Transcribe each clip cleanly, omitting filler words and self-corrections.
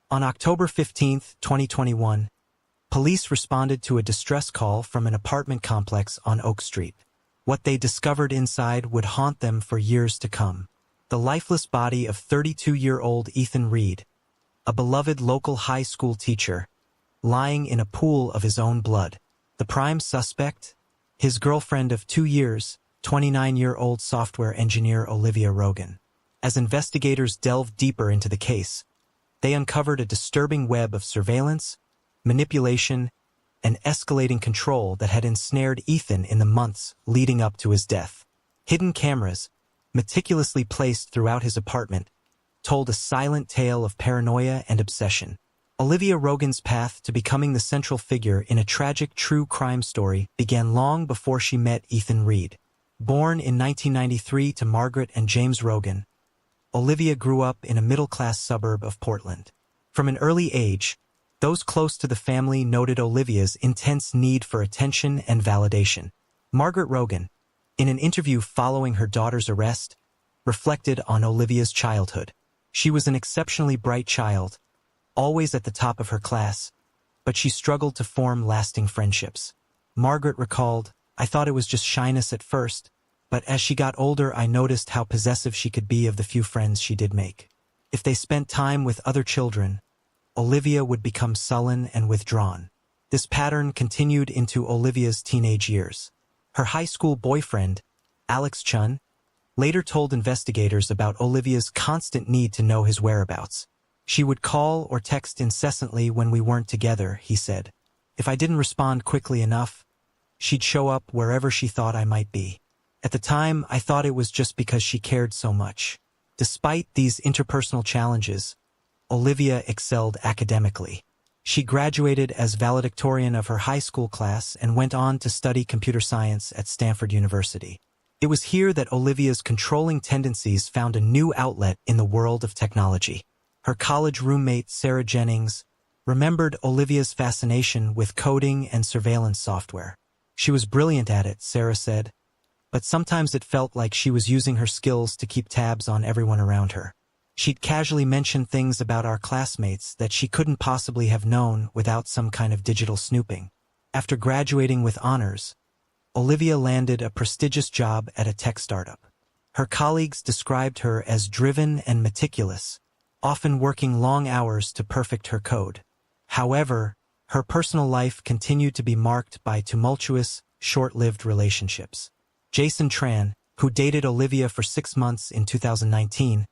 On October 15, 2021, police responded to a distress call from an apartment complex on Oak Street. What they discovered inside would haunt them for years to come. The lifeless body of 32-year-old Ethan Reed, a beloved local high school teacher, lying in a pool of his own blood. The prime suspect? His girlfriend of 2 years, 29-year-old software engineer Olivia Rogan. As investigators delved deeper into the case, they uncovered a disturbing web of surveillance, manipulation, and escalating control that had ensnared Ethan in the months leading up to his death. Hidden cameras, meticulously placed throughout his apartment, told a silent tale of paranoia and obsession. Olivia Rogan's path to becoming the central figure in a tragic true crime story began long before she met Ethan Reed. Born in 1993 to Margaret and James Rogan, Olivia grew up in a middle-class suburb of Portland. From an early age, those close to the family noted Olivia's intense need for attention and validation. Margaret Rogan, in an interview following her daughter's arrest, reflected on Olivia's childhood. She was an exceptionally bright child, always at the top of her class, but she struggled to form lasting friendships. Margaret recalled, "I thought it was just shyness at first, but as she got older I noticed how possessive she could be of the few friends she did make. If they spent time with other children, Olivia would become sullen and withdrawn." This pattern continued into Olivia's teenage years. Her high school boyfriend, Alex Chun, later told investigators about Olivia's constant need to know his whereabouts. "She would call or text incessantly when we weren't together," he said. "If I didn't respond quickly enough, she'd show up wherever she thought I might be. At the time, I thought it was just because she cared so much." Despite these interpersonal challenges, Olivia excelled academically. She graduated as valedictorian of her high school class and went on to study computer science at Stanford University. It was here that Olivia's controlling tendencies found a new outlet in the world of technology. Her college roommate, Sarah Jennings, remembered Olivia's fascination with coding and surveillance software. "She was brilliant at it," Sarah said, "but sometimes it felt like she was using her skills to keep tabs on everyone around her. She'd casually mention things about our classmates that she couldn't possibly have known without some kind of digital snooping." After graduating with honors, Olivia landed a prestigious job at a tech startup. Her colleagues described her as driven and meticulous, often working long hours to perfect her code. However, her personal life continued to be marked by tumultuous, short-lived relationships. Jason Tran, who dated Olivia for 6 months in 2019,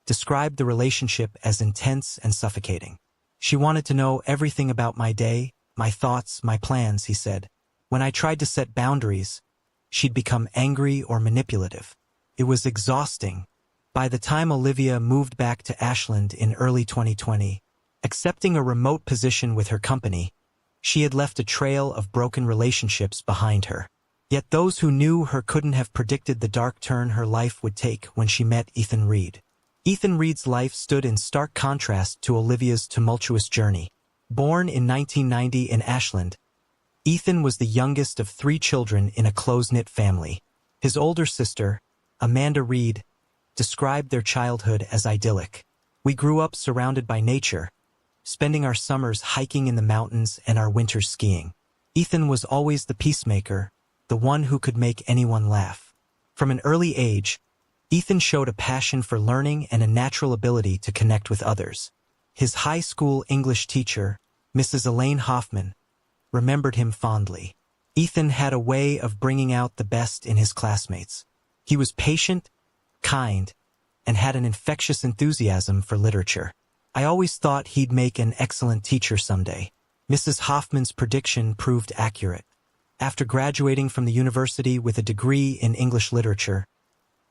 described the relationship as intense and suffocating. "She wanted to know everything about my day, my thoughts, my plans," he said. "When I tried to set boundaries, she'd become angry or manipulative. It was exhausting." By the time Olivia moved back to Ashland in early 2020, accepting a remote position with her company, she had left a trail of broken relationships behind her. Yet those who knew her couldn't have predicted the dark turn her life would take when she met Ethan Reed. Ethan Reed's life stood in stark contrast to Olivia's tumultuous journey. Born in 1990 in Ashland, Ethan was the youngest of 3 children in a close-knit family. His older sister, Amanda Reed, described their childhood as idyllic. "We grew up surrounded by nature, spending our summers hiking in the mountains and our winters skiing. Ethan was always the peacemaker, the one who could make anyone laugh." From an early age, Ethan showed a passion for learning and a natural ability to connect with others. His high school English teacher, Mrs. Elaine Hoffman, remembered him fondly. Ethan had a way of bringing out the best in his classmates. He was patient, kind, and had an infectious enthusiasm for literature. "I always thought he'd make an excellent teacher someday." Mrs. Hoffman's prediction proved accurate. After graduating from the university with a degree in English literature,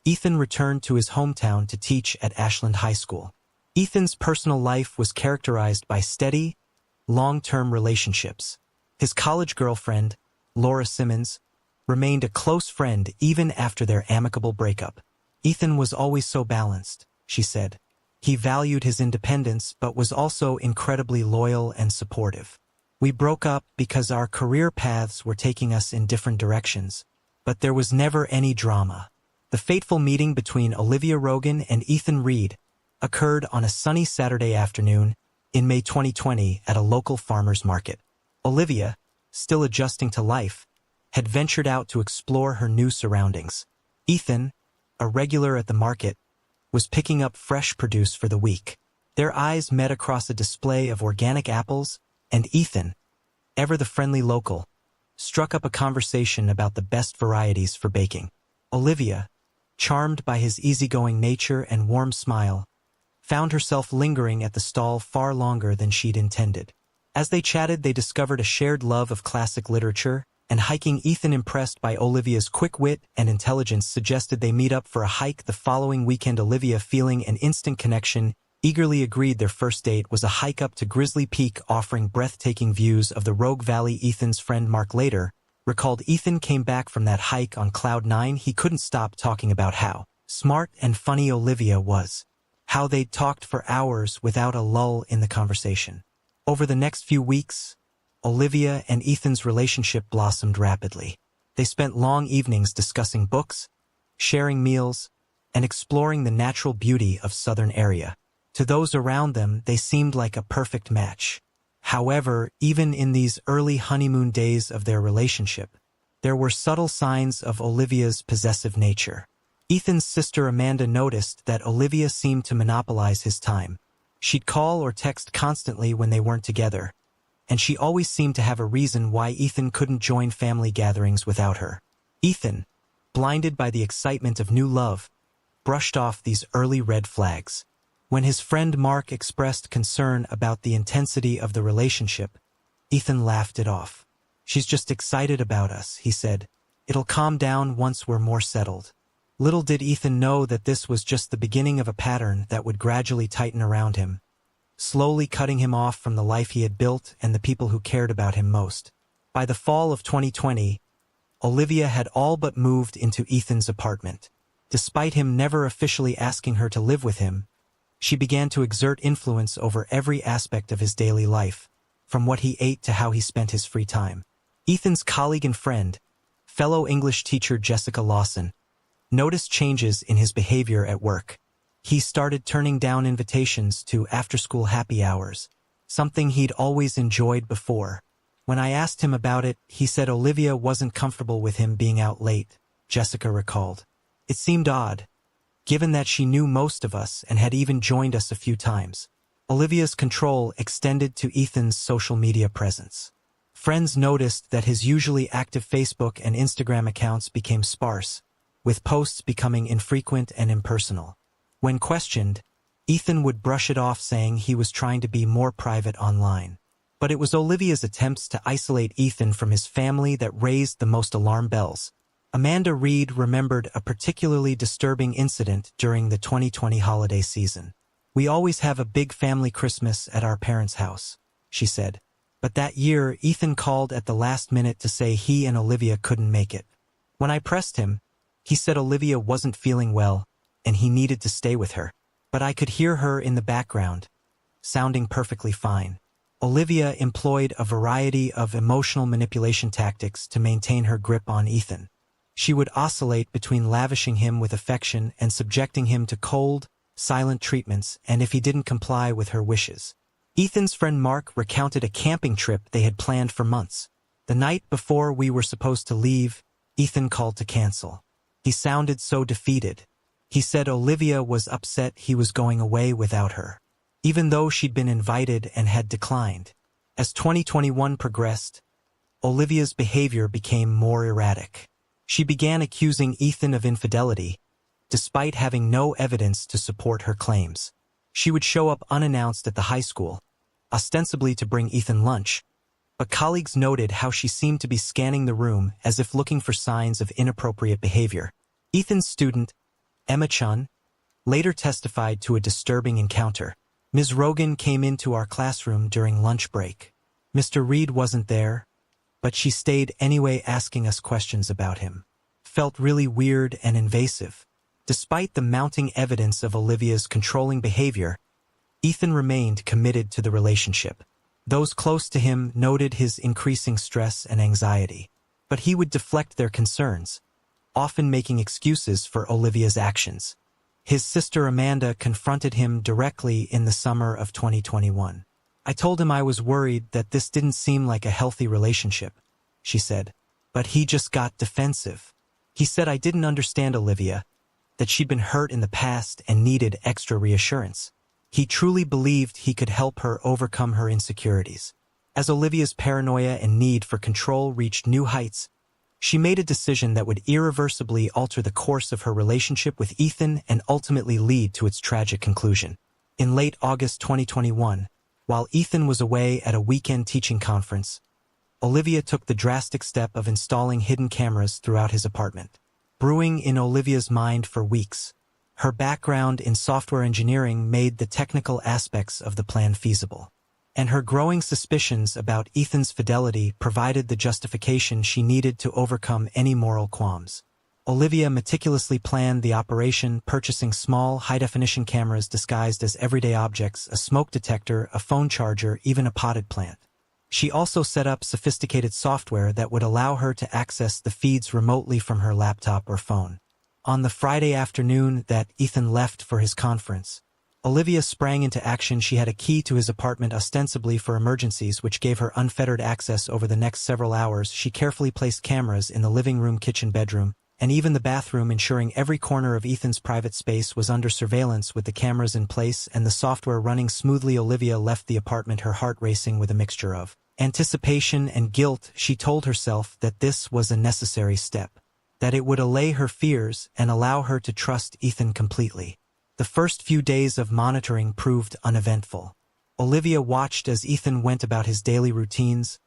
Ethan returned to his hometown to teach at Ashland High School. Ethan's personal life was characterized by steady, long-term relationships. His college girlfriend, Laura Simmons, remained a close friend even after their amicable breakup. "Ethan was always so balanced," she said. "He valued his independence but was also incredibly loyal and supportive. We broke up because our career paths were taking us in different directions, but there was never any drama." The fateful meeting between Olivia Rogan and Ethan Reed occurred on a sunny Saturday afternoon In May 2020, at a local farmer's market, Olivia, still adjusting to life, had ventured out to explore her new surroundings. Ethan, a regular at the market, was picking up fresh produce for the week. Their eyes met across a display of organic apples, and Ethan, ever the friendly local, struck up a conversation about the best varieties for baking. Olivia, charmed by his easygoing nature and warm smile, found herself lingering at the stall far longer than she'd intended. As they chatted, they discovered a shared love of classic literature, and hiking. Ethan, impressed by Olivia's quick wit and intelligence, suggested they meet up for a hike the following weekend. Olivia, feeling an instant connection, eagerly agreed. Their first date was a hike up to Grizzly Peak, offering breathtaking views of the Rogue Valley. Ethan's friend Mark later recalled Ethan came back from that hike on cloud nine. He couldn't stop talking about how smart and funny Olivia was, how they'd talked for hours without a lull in the conversation. Over the next few weeks, Olivia and Ethan's relationship blossomed rapidly. They spent long evenings discussing books, sharing meals, and exploring the natural beauty of southern area. To those around them, they seemed like a perfect match. However, even in these early honeymoon days of their relationship, there were subtle signs of Olivia's possessive nature. Ethan's sister Amanda noticed that Olivia seemed to monopolize his time. She'd call or text constantly when they weren't together, and she always seemed to have a reason why Ethan couldn't join family gatherings without her. Ethan, blinded by the excitement of new love, brushed off these early red flags. When his friend Mark expressed concern about the intensity of the relationship, Ethan laughed it off. "She's just excited about us," he said. "It'll calm down once we're more settled." Little did Ethan know that this was just the beginning of a pattern that would gradually tighten around him, slowly cutting him off from the life he had built and the people who cared about him most. By the fall of 2020, Olivia had all but moved into Ethan's apartment. Despite him never officially asking her to live with him, she began to exert influence over every aspect of his daily life, from what he ate to how he spent his free time. Ethan's colleague and friend, fellow English teacher Jessica Lawson, noticed changes in his behavior at work. He started turning down invitations to after-school happy hours, something he'd always enjoyed before. When I asked him about it, he said Olivia wasn't comfortable with him being out late, Jessica recalled. It seemed odd, given that she knew most of us and had even joined us a few times. Olivia's control extended to Ethan's social media presence. Friends noticed that his usually active Facebook and Instagram accounts became sparse, with posts becoming infrequent and impersonal. When questioned, Ethan would brush it off, saying he was trying to be more private online. But it was Olivia's attempts to isolate Ethan from his family that raised the most alarm bells. Amanda Reed remembered a particularly disturbing incident during the 2020 holiday season. "We always have a big family Christmas at our parents' house," she said. But that year, Ethan called at the last minute to say he and Olivia couldn't make it. When I pressed him, he said Olivia wasn't feeling well and he needed to stay with her. But I could hear her in the background, sounding perfectly fine. Olivia employed a variety of emotional manipulation tactics to maintain her grip on Ethan. She would oscillate between lavishing him with affection and subjecting him to cold, silent treatments, and if he didn't comply with her wishes. Ethan's friend Mark recounted a camping trip they had planned for months. "The night before we were supposed to leave, Ethan called to cancel. He sounded so defeated. He said Olivia was upset he was going away without her, even though she'd been invited and had declined." As 2021 progressed, Olivia's behavior became more erratic. She began accusing Ethan of infidelity, despite having no evidence to support her claims. She would show up unannounced at the high school, ostensibly to bring Ethan lunch, but colleagues noted how she seemed to be scanning the room as if looking for signs of inappropriate behavior. Ethan's student, Emma Chun, later testified to a disturbing encounter. "Ms. Rogan came into our classroom during lunch break. Mr. Reed wasn't there, but she stayed anyway, asking us questions about him. Felt really weird and invasive." Despite the mounting evidence of Olivia's controlling behavior, Ethan remained committed to the relationship. Those close to him noted his increasing stress and anxiety, but he would deflect their concerns, often making excuses for Olivia's actions. His sister Amanda confronted him directly in the summer of 2021. I told him I was worried that this didn't seem like a healthy relationship, she said. But he just got defensive. He said I didn't understand Olivia, that she'd been hurt in the past and needed extra reassurance. He truly believed he could help her overcome her insecurities. As Olivia's paranoia and need for control reached new heights, she made a decision that would irreversibly alter the course of her relationship with Ethan and ultimately lead to its tragic conclusion. In late August 2021, while Ethan was away at a weekend teaching conference, Olivia took the drastic step of installing hidden cameras throughout his apartment. Brewing in Olivia's mind for weeks, her background in software engineering made the technical aspects of the plan feasible. And her growing suspicions about Ethan's fidelity provided the justification she needed to overcome any moral qualms. Olivia meticulously planned the operation, purchasing small, high-definition cameras disguised as everyday objects, a smoke detector, a phone charger, even a potted plant. She also set up sophisticated software that would allow her to access the feeds remotely from her laptop or phone. On the Friday afternoon that Ethan left for his conference, Olivia sprang into action. She had a key to his apartment ostensibly for emergencies, which gave her unfettered access over the next several hours. She carefully placed cameras in the living room, kitchen, bedroom, and even the bathroom, ensuring every corner of Ethan's private space was under surveillance. With the cameras in place and the software running smoothly, Olivia left the apartment, her heart racing with a mixture of anticipation and guilt. She told herself that this was a necessary step, that it would allay her fears and allow her to trust Ethan completely. The first few days of monitoring proved uneventful. Olivia watched as Ethan went about his daily routines,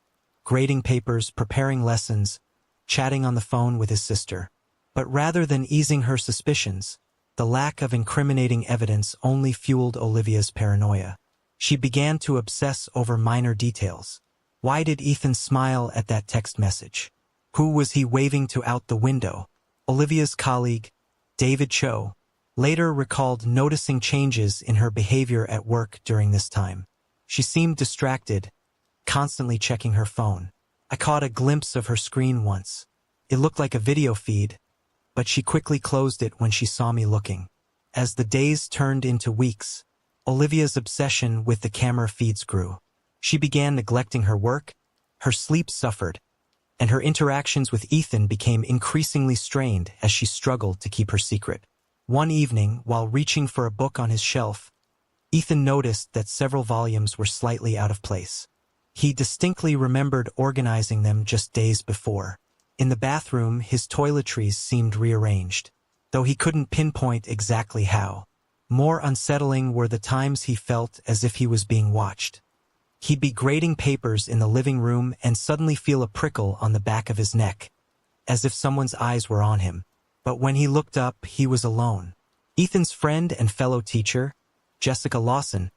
grading papers, preparing lessons, chatting on the phone with his sister. But rather than easing her suspicions, the lack of incriminating evidence only fueled Olivia's paranoia. She began to obsess over minor details. Why did Ethan smile at that text message? Who was he waving to out the window? Olivia's colleague, David Cho, later recalled noticing changes in her behavior at work during this time. She seemed distracted, constantly checking her phone. I caught a glimpse of her screen once. It looked like a video feed, but she quickly closed it when she saw me looking. As the days turned into weeks, Olivia's obsession with the camera feeds grew. She began neglecting her work, her sleep suffered, and her interactions with Ethan became increasingly strained as she struggled to keep her secret. One evening, while reaching for a book on his shelf, Ethan noticed that several volumes were slightly out of place. He distinctly remembered organizing them just days before. In the bathroom, his toiletries seemed rearranged, though he couldn't pinpoint exactly how. More unsettling were the times he felt as if he was being watched. He'd be grading papers in the living room and suddenly feel a prickle on the back of his neck, as if someone's eyes were on him. But when he looked up, he was alone. Ethan's friend and fellow teacher, Jessica Lawson,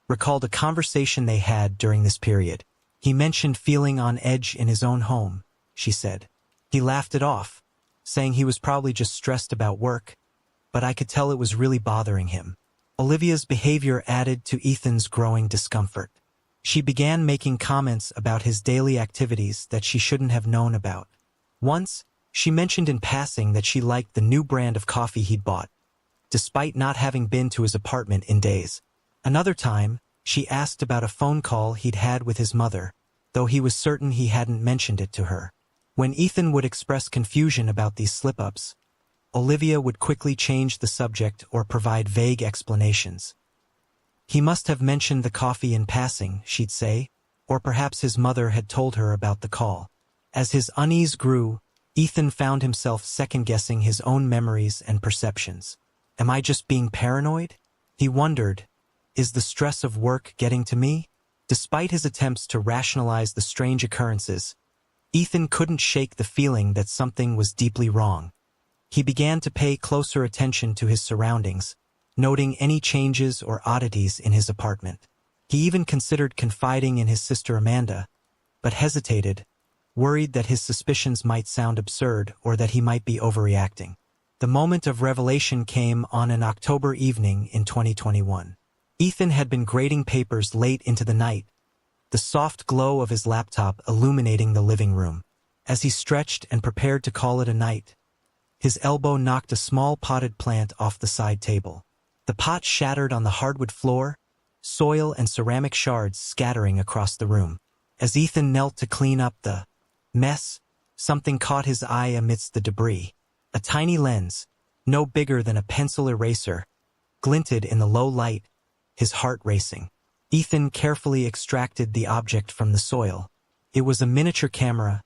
recalled a conversation they had during this period. He mentioned feeling on edge in his own home, she said. He laughed it off, saying he was probably just stressed about work, but I could tell it was really bothering him. Olivia's behavior added to Ethan's growing discomfort. She began making comments about his daily activities that she shouldn't have known about. Once, she mentioned in passing that she liked the new brand of coffee he'd bought, despite not having been to his apartment in days. Another time, she asked about a phone call he'd had with his mother, though he was certain he hadn't mentioned it to her. When Ethan would express confusion about these slip-ups, Olivia would quickly change the subject or provide vague explanations. He must have mentioned the coffee in passing, she'd say, or perhaps his mother had told her about the call. As his unease grew, Ethan found himself second-guessing his own memories and perceptions. Am I just being paranoid? He wondered, is the stress of work getting to me? Despite his attempts to rationalize the strange occurrences, Ethan couldn't shake the feeling that something was deeply wrong. He began to pay closer attention to his surroundings, noting any changes or oddities in his apartment. He even considered confiding in his sister Amanda, but hesitated, worried that his suspicions might sound absurd or that he might be overreacting. The moment of revelation came on an October evening in 2021. Ethan had been grading papers late into the night, the soft glow of his laptop illuminating the living room. As he stretched and prepared to call it a night, his elbow knocked a small potted plant off the side table. The pot shattered on the hardwood floor, soil and ceramic shards scattering across the room. As Ethan knelt to clean up the mess, something caught his eye amidst the debris. A tiny lens, no bigger than a pencil eraser, glinted in the low light, his heart racing. Ethan carefully extracted the object from the soil. It was a miniature camera,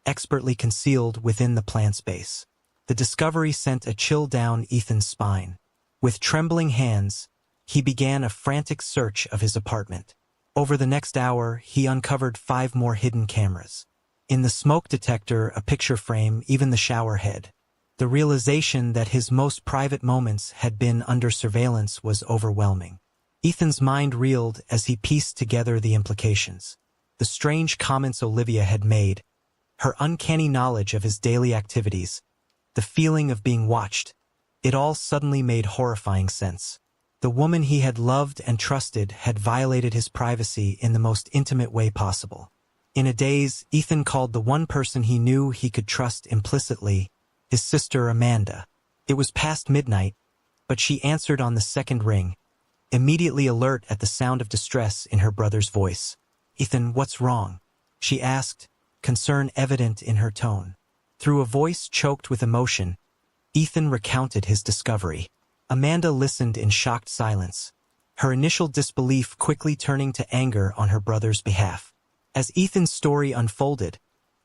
expertly concealed within the plant's base. The discovery sent a chill down Ethan's spine. With trembling hands, he began a frantic search of his apartment. Over the next hour, he uncovered 5 more hidden cameras. In the smoke detector, a picture frame, even the shower head. The realization that his most private moments had been under surveillance was overwhelming. Ethan's mind reeled as he pieced together the implications. The strange comments Olivia had made, her uncanny knowledge of his daily activities, the feeling of being watched, it all suddenly made horrifying sense. The woman he had loved and trusted had violated his privacy in the most intimate way possible. In a daze, Ethan called the one person he knew he could trust implicitly, his sister Amanda. It was past midnight, but she answered on the second ring, immediately alert at the sound of distress in her brother's voice. "Ethan, what's wrong?" she asked, concern evident in her tone. Through a voice choked with emotion, Ethan recounted his discovery. Amanda listened in shocked silence, her initial disbelief quickly turning to anger on her brother's behalf. As Ethan's story unfolded,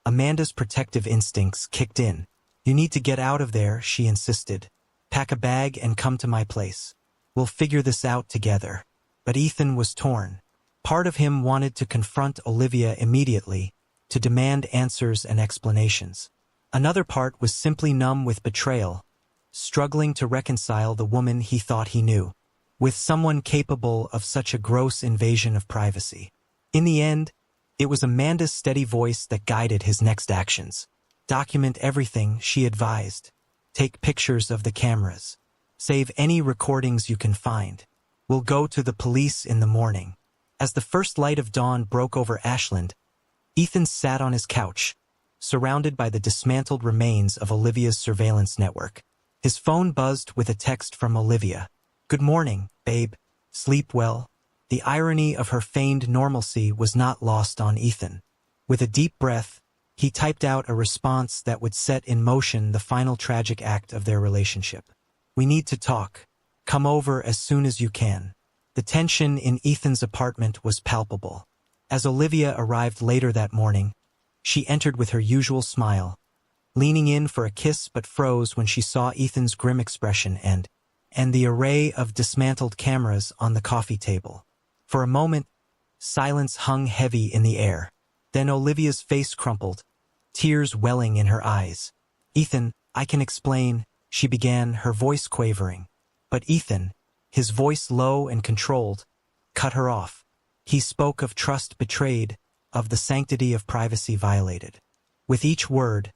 Amanda's protective instincts kicked in. "You need to get out of there," she insisted. "Pack a bag and come to my place. We'll figure this out together." But Ethan was torn. Part of him wanted to confront Olivia immediately, to demand answers and explanations. Another part was simply numb with betrayal, struggling to reconcile the woman he thought he knew with someone capable of such a gross invasion of privacy. In the end, it was Amanda's steady voice that guided his next actions. "Document everything," she advised. "Take pictures of the cameras. Save any recordings you can find. We'll go to the police in the morning." As the first light of dawn broke over Ashland, Ethan sat on his couch, surrounded by the dismantled remains of Olivia's surveillance network. His phone buzzed with a text from Olivia. "Good morning, babe. Sleep well?" The irony of her feigned normalcy was not lost on Ethan. With a deep breath, he typed out a response that would set in motion the final tragic act of their relationship. "We need to talk. Come over as soon as you can." The tension in Ethan's apartment was palpable. As Olivia arrived later that morning, she entered with her usual smile, leaning in for a kiss but froze when she saw Ethan's grim expression and the array of dismantled cameras on the coffee table. For a moment, silence hung heavy in the air. Then Olivia's face crumpled, tears welling in her eyes. "Ethan, I can explain," she began, her voice quavering. But Ethan, his voice low and controlled, cut her off. He spoke of trust betrayed, of the sanctity of privacy violated. With each word,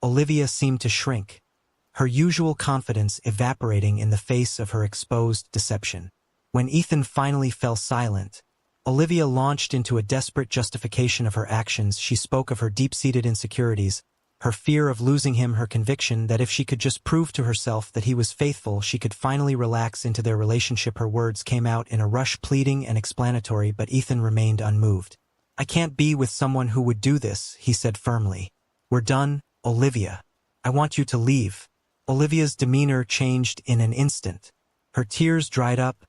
Olivia seemed to shrink, her usual confidence evaporating in the face of her exposed deception. When Ethan finally fell silent, Olivia launched into a desperate justification of her actions. She spoke of her deep-seated insecurities, her fear of losing him, her conviction that if she could just prove to herself that he was faithful, she could finally relax into their relationship. Her words came out in a rush, pleading and explanatory, but Ethan remained unmoved. "I can't be with someone who would do this," he said firmly. "We're done, Olivia. I want you to leave." Olivia's demeanor changed in an instant. Her tears dried up,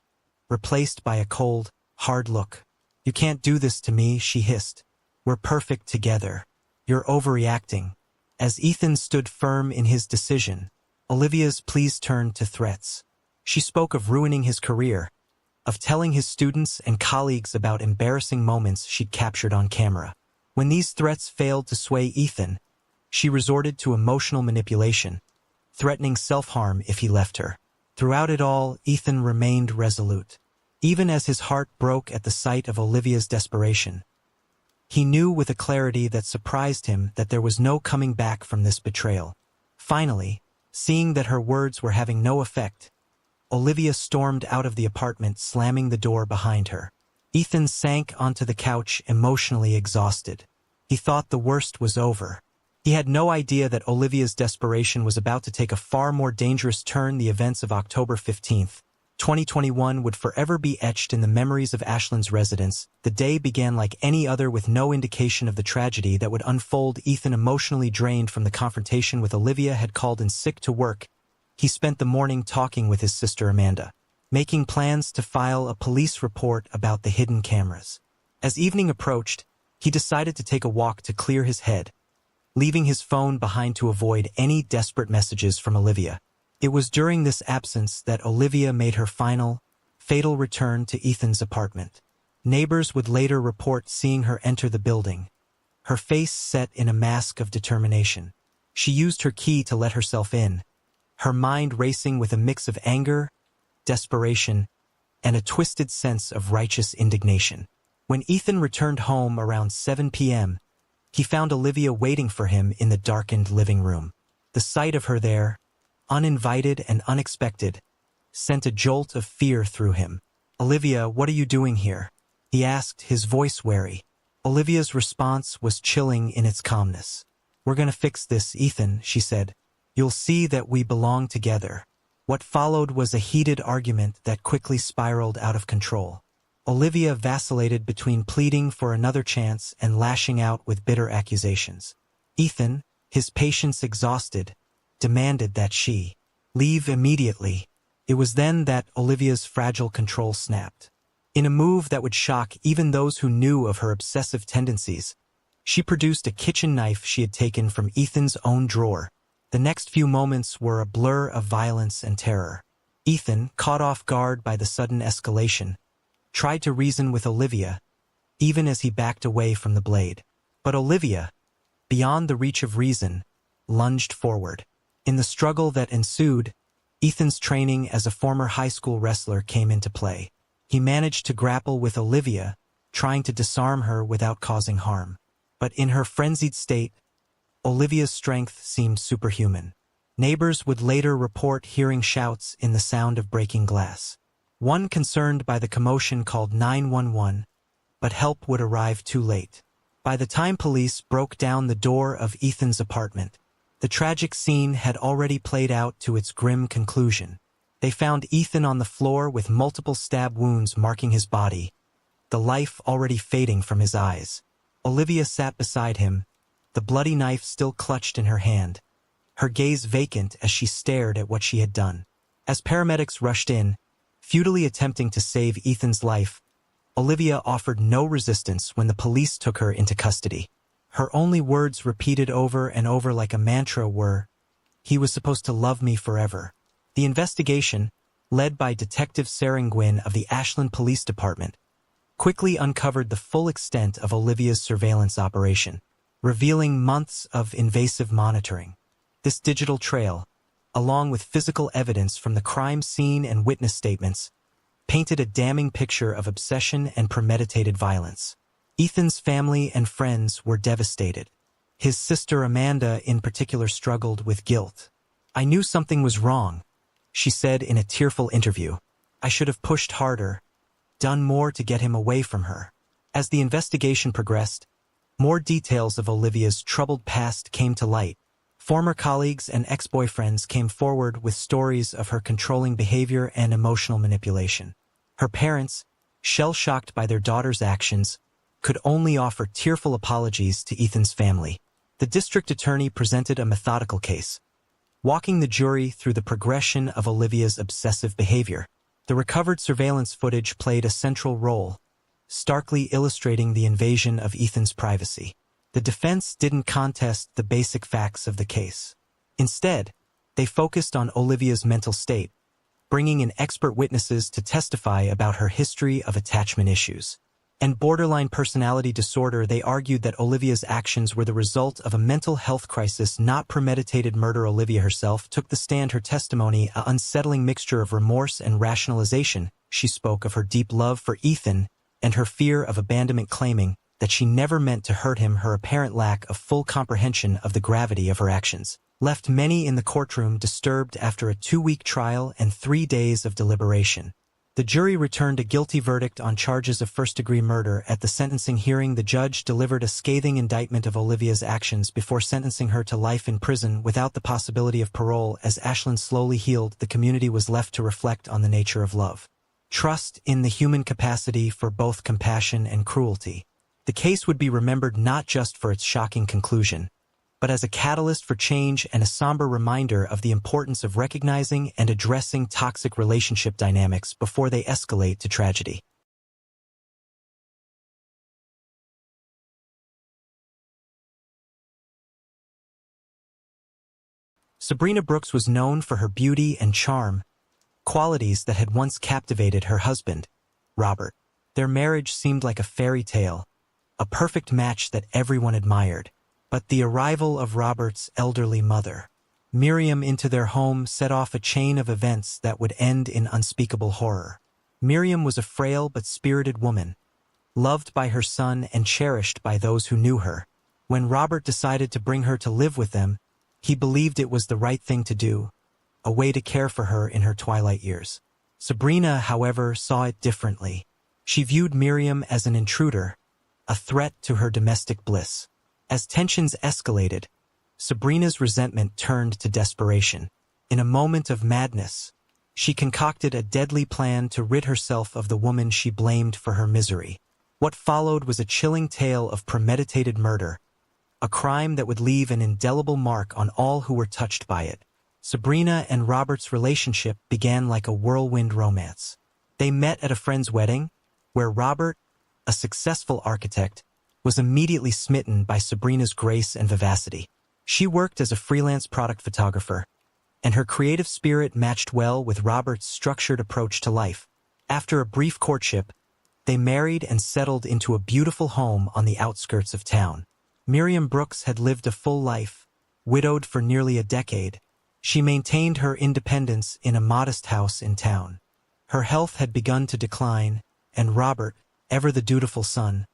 replaced by a cold, hard look. "You can't do this to me," she hissed. "We're perfect together. You're overreacting." As Ethan stood firm in his decision, Olivia's pleas turned to threats. She spoke of ruining his career, of telling his students and colleagues about embarrassing moments she'd captured on camera. When these threats failed to sway Ethan, she resorted to emotional manipulation, threatening self-harm if he left her. Throughout it all, Ethan remained resolute. Even as his heart broke at the sight of Olivia's desperation, he knew with a clarity that surprised him that there was no coming back from this betrayal. Finally, seeing that her words were having no effect, Olivia stormed out of the apartment, slamming the door behind her. Ethan sank onto the couch, emotionally exhausted. He thought the worst was over. He had no idea that Olivia's desperation was about to take a far more dangerous turn. The events of October 15th, 2021 would forever be etched in the memories of Ashland's residents. The day began like any other with no indication of the tragedy that would unfold. Ethan, emotionally drained from the confrontation with Olivia, had called in sick to work. He spent the morning talking with his sister Amanda, making plans to file a police report about the hidden cameras. As evening approached, he decided to take a walk to clear his head, leaving his phone behind to avoid any desperate messages from Olivia. It was during this absence that Olivia made her final, fatal return to Ethan's apartment. Neighbors would later report seeing her enter the building, her face set in a mask of determination. She used her key to let herself in, her mind racing with a mix of anger, desperation, and a twisted sense of righteous indignation. When Ethan returned home around 7 p.m., he found Olivia waiting for him in the darkened living room. The sight of her there, uninvited and unexpected, sent a jolt of fear through him. "Olivia, what are you doing here?" he asked, his voice wary. Olivia's response was chilling in its calmness. "We're gonna fix this, Ethan," she said. "You'll see that we belong together." What followed was a heated argument that quickly spiraled out of control. Olivia vacillated between pleading for another chance and lashing out with bitter accusations. Ethan, his patience exhausted, demanded that she leave immediately. It was then that Olivia's fragile control snapped. In a move that would shock even those who knew of her obsessive tendencies, she produced a kitchen knife she had taken from Ethan's own drawer. The next few moments were a blur of violence and terror. Ethan, caught off guard by the sudden escalation, tried to reason with Olivia, even as he backed away from the blade. But Olivia, beyond the reach of reason, lunged forward. In the struggle that ensued, Ethan's training as a former high school wrestler came into play. He managed to grapple with Olivia, trying to disarm her without causing harm. But in her frenzied state, Olivia's strength seemed superhuman. Neighbors would later report hearing shouts in the sound of breaking glass. One concerned by the commotion called 911, but help would arrive too late. By the time police broke down the door of Ethan's apartment, the tragic scene had already played out to its grim conclusion. They found Ethan on the floor with multiple stab wounds marking his body, the life already fading from his eyes. Olivia sat beside him, the bloody knife still clutched in her hand, her gaze vacant as she stared at what she had done. As paramedics rushed in, futilely attempting to save Ethan's life, Olivia offered no resistance when the police took her into custody. Her only words, repeated over and over like a mantra, were, "He was supposed to love me forever." The investigation, led by Detective Serenguin of the Ashland Police Department, quickly uncovered the full extent of Olivia's surveillance operation, revealing months of invasive monitoring. This digital trail, along with physical evidence from the crime scene and witness statements, painted a damning picture of obsession and premeditated violence. Ethan's family and friends were devastated. His sister Amanda in particular struggled with guilt. "I knew something was wrong," she said in a tearful interview. "I should have pushed harder, done more to get him away from her." As the investigation progressed, more details of Olivia's troubled past came to light. Former colleagues and ex-boyfriends came forward with stories of her controlling behavior and emotional manipulation. Her parents, shell-shocked by their daughter's actions, could only offer tearful apologies to Ethan's family. The district attorney presented a methodical case, walking the jury through the progression of Olivia's obsessive behavior. The recovered surveillance footage played a central role, starkly illustrating the invasion of Ethan's privacy. The defense didn't contest the basic facts of the case. Instead, they focused on Olivia's mental state, bringing in expert witnesses to testify about her history of attachment issues and borderline personality disorder. They argued that Olivia's actions were the result of a mental health crisis, not premeditated murder. Olivia herself took the stand, her testimony an unsettling mixture of remorse and rationalization. She spoke of her deep love for Ethan and her fear of abandonment, claiming that she never meant to hurt him. Her apparent lack of full comprehension of the gravity of her actions left many in the courtroom disturbed. After a 2-week trial and 3 days of deliberation, The jury returned a guilty verdict on charges of first-degree murder. At the sentencing hearing, the judge delivered a scathing indictment of Olivia's actions before sentencing her to life in prison without the possibility of parole. As Ashlyn slowly healed, the community was left to reflect on the nature of love. Trust in the human capacity for both compassion and cruelty. The case would be remembered not just for its shocking conclusion, but as a catalyst for change and a somber reminder of the importance of recognizing and addressing toxic relationship dynamics before they escalate to tragedy. Sabrina Brooks was known for her beauty and charm, qualities that had once captivated her husband, Robert. Their marriage seemed like a fairy tale, a perfect match that everyone admired. But the arrival of Robert's elderly mother, Miriam, into their home set off a chain of events that would end in unspeakable horror. Miriam was a frail but spirited woman, loved by her son and cherished by those who knew her. When Robert decided to bring her to live with them, he believed it was the right thing to do, a way to care for her in her twilight years. Sabrina, however, saw it differently. She viewed Miriam as an intruder, a threat to her domestic bliss. As tensions escalated, Sabrina's resentment turned to desperation. In a moment of madness, she concocted a deadly plan to rid herself of the woman she blamed for her misery. What followed was a chilling tale of premeditated murder, a crime that would leave an indelible mark on all who were touched by it. Sabrina and Robert's relationship began like a whirlwind romance. They met at a friend's wedding, where Robert, a successful architect, was immediately smitten by Sabrina's grace and vivacity. She worked as a freelance product photographer, and her creative spirit matched well with Robert's structured approach to life. After a brief courtship, they married and settled into a beautiful home on the outskirts of town. Miriam Brooks had lived a full life, widowed for nearly a decade. She maintained her independence in a modest house in town. Her health had begun to decline, and Robert, ever the dutiful son,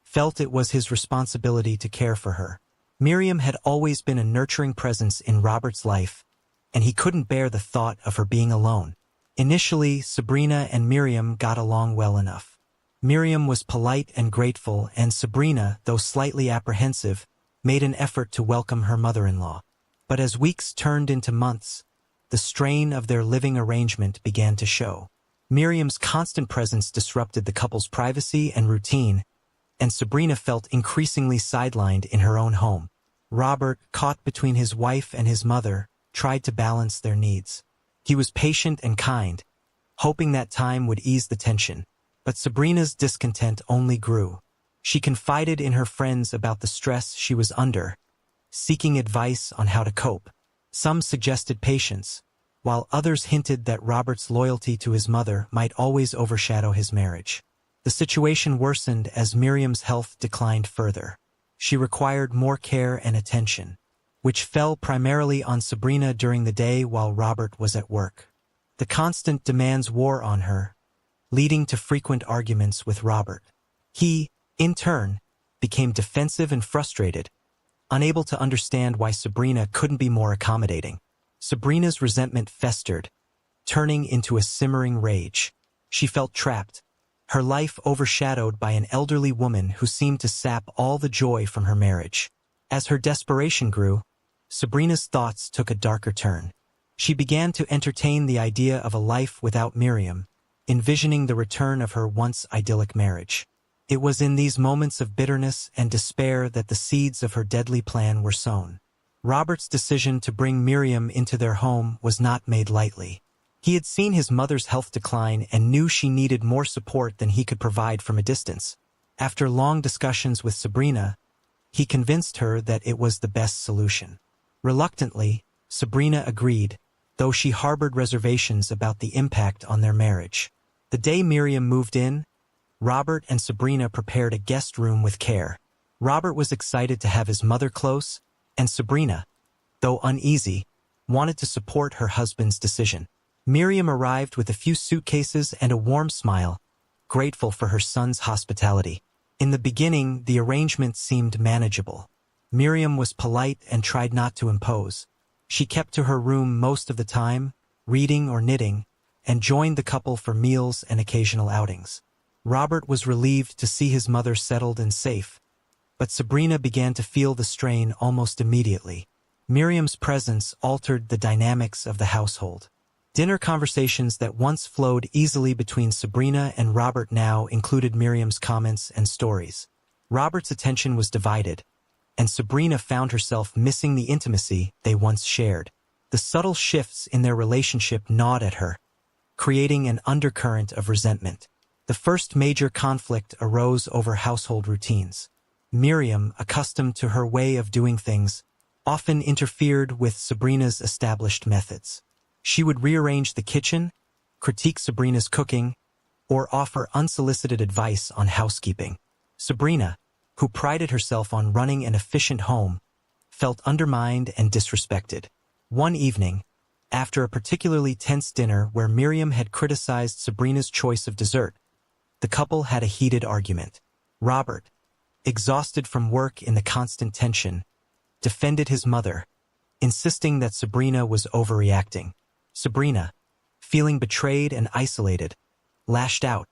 felt it was his responsibility to care for her. Miriam had always been a nurturing presence in Robert's life, and he couldn't bear the thought of her being alone. Initially, Sabrina and Miriam got along well enough. Miriam was polite and grateful, and Sabrina, though slightly apprehensive, made an effort to welcome her mother-in-law. But as weeks turned into months, the strain of their living arrangement began to show. Miriam's constant presence disrupted the couple's privacy and routine, and Sabrina felt increasingly sidelined in her own home. Robert, caught between his wife and his mother, tried to balance their needs. He was patient and kind, hoping that time would ease the tension. But Sabrina's discontent only grew. She confided in her friends about the stress she was under, seeking advice on how to cope. Some suggested patience, while others hinted that Robert's loyalty to his mother might always overshadow his marriage. The situation worsened as Miriam's health declined further. She required more care and attention, which fell primarily on Sabrina during the day while Robert was at work. The constant demands wore on her, leading to frequent arguments with Robert. He, in turn, became defensive and frustrated, unable to understand why Sabrina couldn't be more accommodating. Sabrina's resentment festered, turning into a simmering rage. She felt trapped, her life overshadowed by an elderly woman who seemed to sap all the joy from her marriage. As her desperation grew, Sabrina's thoughts took a darker turn. She began to entertain the idea of a life without Miriam, envisioning the return of her once idyllic marriage. It was in these moments of bitterness and despair that the seeds of her deadly plan were sown. Robert's decision to bring Miriam into their home was not made lightly. He had seen his mother's health decline and knew she needed more support than he could provide from a distance. After long discussions with Sabrina, he convinced her that it was the best solution. Reluctantly, Sabrina agreed, though she harbored reservations about the impact on their marriage. The day Miriam moved in, Robert and Sabrina prepared a guest room with care. Robert was excited to have his mother close, and Sabrina, though uneasy, wanted to support her husband's decision. Miriam arrived with a few suitcases and a warm smile, grateful for her son's hospitality. In the beginning, the arrangement seemed manageable. Miriam was polite and tried not to impose. She kept to her room most of the time, reading or knitting, and joined the couple for meals and occasional outings. Robert was relieved to see his mother settled and safe, but Sabrina began to feel the strain almost immediately. Miriam's presence altered the dynamics of the household. Dinner conversations that once flowed easily between Sabrina and Robert now included Miriam's comments and stories. Robert's attention was divided, and Sabrina found herself missing the intimacy they once shared. The subtle shifts in their relationship gnawed at her, creating an undercurrent of resentment. The first major conflict arose over household routines. Miriam, accustomed to her way of doing things, often interfered with Sabrina's established methods. She would rearrange the kitchen, critique Sabrina's cooking, or offer unsolicited advice on housekeeping. Sabrina, who prided herself on running an efficient home, felt undermined and disrespected. One evening, after a particularly tense dinner where Miriam had criticized Sabrina's choice of dessert, the couple had a heated argument. Robert, exhausted from work in the constant tension, defended his mother, insisting that Sabrina was overreacting. Sabrina, feeling betrayed and isolated, lashed out,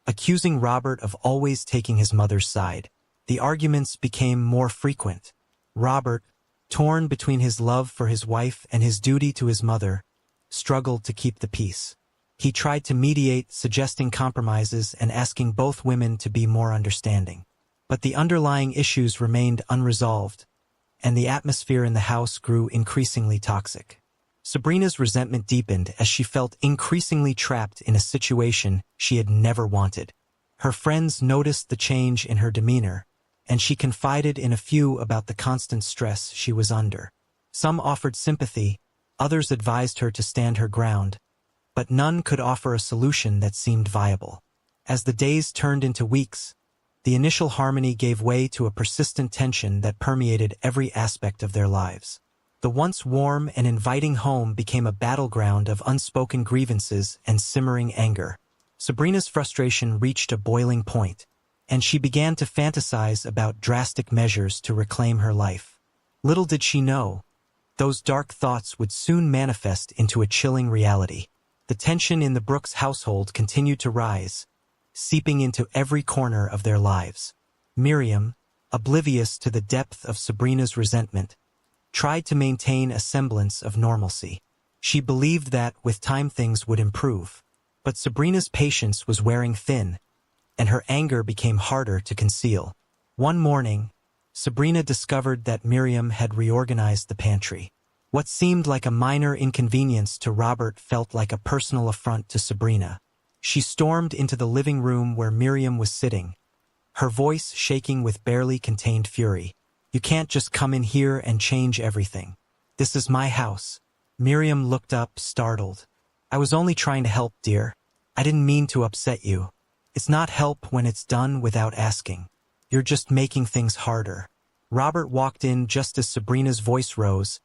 accusing Robert of always taking his mother's side. The arguments became more frequent. Robert, torn between his love for his wife and his duty to his mother, struggled to keep the peace. He tried to mediate, suggesting compromises and asking both women to be more understanding. But the underlying issues remained unresolved, and the atmosphere in the house grew increasingly toxic. Sabrina's resentment deepened as she felt increasingly trapped in a situation she had never wanted. Her friends noticed the change in her demeanor, and she confided in a few about the constant stress she was under. Some offered sympathy, others advised her to stand her ground, but none could offer a solution that seemed viable. As the days turned into weeks, the initial harmony gave way to a persistent tension that permeated every aspect of their lives. The once warm and inviting home became a battleground of unspoken grievances and simmering anger. Sabrina's frustration reached a boiling point, and she began to fantasize about drastic measures to reclaim her life. Little did she know, those dark thoughts would soon manifest into a chilling reality. The tension in the Brooks household continued to rise, seeping into every corner of their lives. Miriam, oblivious to the depth of Sabrina's resentment, tried to maintain a semblance of normalcy. She believed that, with time, things would improve. But Sabrina's patience was wearing thin, and her anger became harder to conceal. One morning, Sabrina discovered that Miriam had reorganized the pantry. What seemed like a minor inconvenience to Robert felt like a personal affront to Sabrina. She stormed into the living room where Miriam was sitting, her voice shaking with barely contained fury. "You can't just come in here and change everything. This is my house." Miriam looked up, startled. "I was only trying to help, dear. I didn't mean to upset you. It's not help when it's done without asking. You're just making things harder." Robert walked in just as Sabrina's voice rose,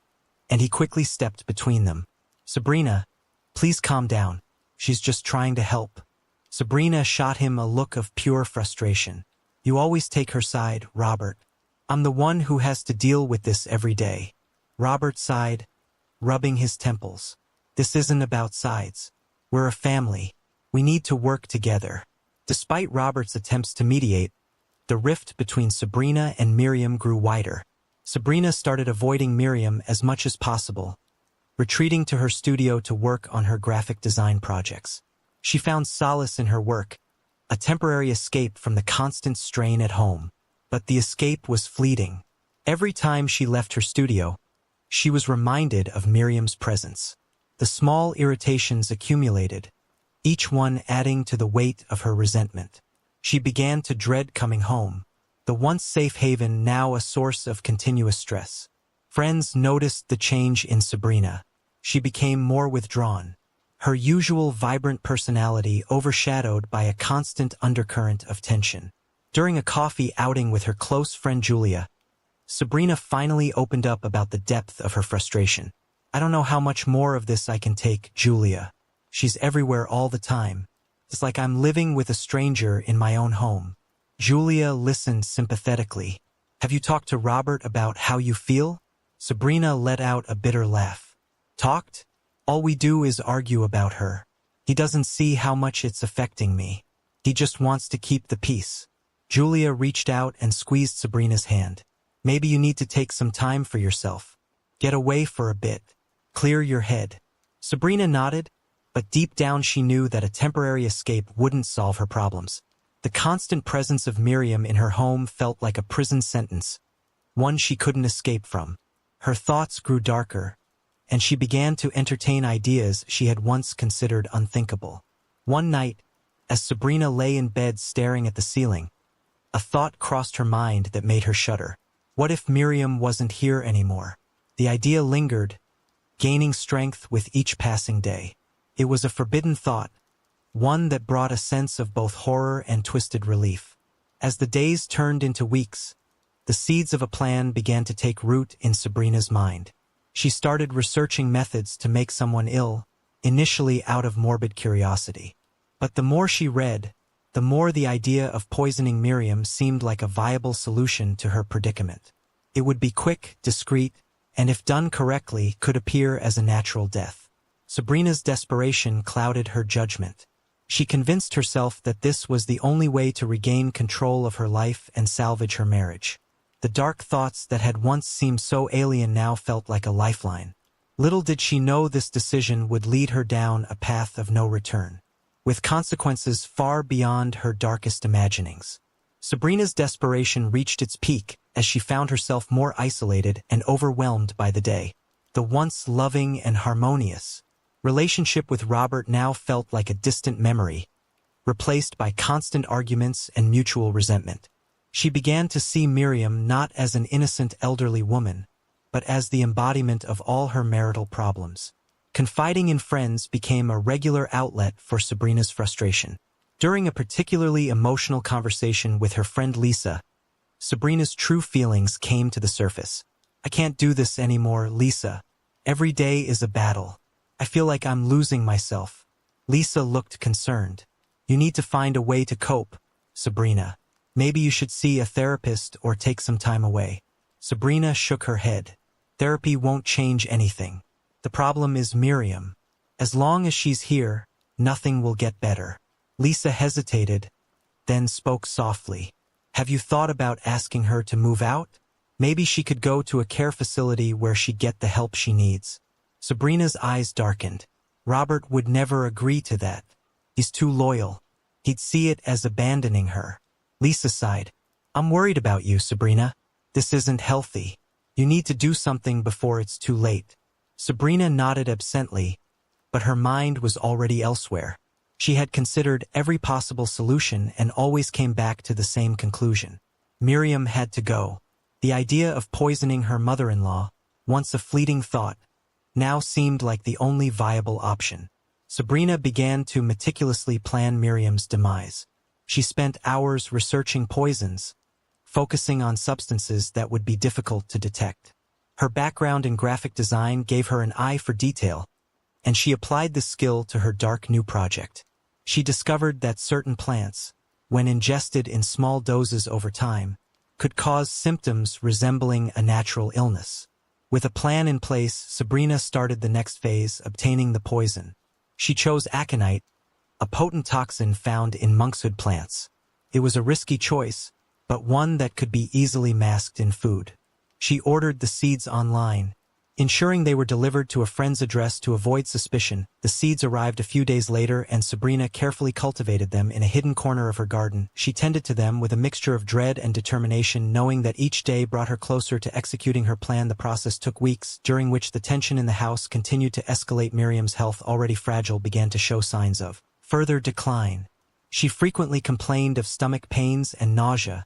and he quickly stepped between them. "Sabrina, please calm down. She's just trying to help." Sabrina shot him a look of pure frustration. "You always take her side, Robert. I'm the one who has to deal with this every day." Robert sighed, rubbing his temples. "This isn't about sides. We're a family. We need to work together." Despite Robert's attempts to mediate, the rift between Sabrina and Miriam grew wider. Sabrina started avoiding Miriam as much as possible, retreating to her studio to work on her graphic design projects. She found solace in her work, a temporary escape from the constant strain at home. But the escape was fleeting. Every time she left her studio, she was reminded of Miriam's presence. The small irritations accumulated, each one adding to the weight of her resentment. She began to dread coming home, the once safe haven now a source of continuous stress. Friends noticed the change in Sabrina. She became more withdrawn, her usual vibrant personality overshadowed by a constant undercurrent of tension. During a coffee outing with her close friend Julia, Sabrina finally opened up about the depth of her frustration. "I don't know how much more of this I can take, Julia. She's everywhere all the time. It's like I'm living with a stranger in my own home." Julia listened sympathetically. "Have you talked to Robert about how you feel?" Sabrina let out a bitter laugh. "Talked? All we do is argue about her. He doesn't see how much it's affecting me. He just wants to keep the peace. Julia reached out and squeezed Sabrina's hand. Maybe you need to take some time for yourself. Get away for a bit. Clear your head. Sabrina nodded, but deep down she knew that a temporary escape wouldn't solve her problems. The constant presence of Miriam in her home felt like a prison sentence, one she couldn't escape from. Her thoughts grew darker, and she began to entertain ideas she had once considered unthinkable. One night, as Sabrina lay in bed staring at the ceiling, a thought crossed her mind that made her shudder. What if Miriam wasn't here anymore? The idea lingered, gaining strength with each passing day. It was a forbidden thought, one that brought a sense of both horror and twisted relief. As the days turned into weeks, the seeds of a plan began to take root in Sabrina's mind. She started researching methods to make someone ill, initially out of morbid curiosity. But the more she read, the more the idea of poisoning Miriam seemed like a viable solution to her predicament. It would be quick, discreet, and if done correctly, could appear as a natural death. Sabrina's desperation clouded her judgment. She convinced herself that this was the only way to regain control of her life and salvage her marriage. The dark thoughts that had once seemed so alien now felt like a lifeline. Little did she know this decision would lead her down a path of no return, with consequences far beyond her darkest imaginings. Sabrina's desperation reached its peak as she found herself more isolated and overwhelmed by the day. The once loving and harmonious relationship with Robert now felt like a distant memory, replaced by constant arguments and mutual resentment. She began to see Miriam not as an innocent elderly woman, but as the embodiment of all her marital problems. Confiding in friends became a regular outlet for Sabrina's frustration. During a particularly emotional conversation with her friend Lisa, Sabrina's true feelings came to the surface. "I can't do this anymore, Lisa. Every day is a battle. I feel like I'm losing myself." Lisa looked concerned. "You need to find a way to cope, Sabrina. Maybe you should see a therapist or take some time away." Sabrina shook her head. "Therapy won't change anything. The problem is Miriam. As long as she's here, nothing will get better." Lisa hesitated, then spoke softly. "Have you thought about asking her to move out? Maybe she could go to a care facility where she'd get the help she needs." Sabrina's eyes darkened. Robert would never agree to that. He's too loyal. He'd see it as abandoning her. Lisa sighed. "I'm worried about you, Sabrina. This isn't healthy. You need to do something before it's too late." Sabrina nodded absently, but her mind was already elsewhere. She had considered every possible solution and always came back to the same conclusion. Miriam had to go. The idea of poisoning her mother-in-law, once a fleeting thought, now seemed like the only viable option. Sabrina began to meticulously plan Miriam's demise. She spent hours researching poisons, focusing on substances that would be difficult to detect. Her background in graphic design gave her an eye for detail, and she applied this skill to her dark new project. She discovered that certain plants, when ingested in small doses over time, could cause symptoms resembling a natural illness. With a plan in place, Sabrina started the next phase, obtaining the poison. She chose aconite, a potent toxin found in monkshood plants. It was a risky choice, but one that could be easily masked in food. She ordered the seeds online, ensuring they were delivered to a friend's address to avoid suspicion. The seeds arrived a few days later, and Sabrina carefully cultivated them in a hidden corner of her garden. She tended to them with a mixture of dread and determination, knowing that each day brought her closer to executing her plan. The process took weeks, during which the tension in the house continued to escalate. Miriam's health, already fragile, began to show signs of further decline. She frequently complained of stomach pains and nausea,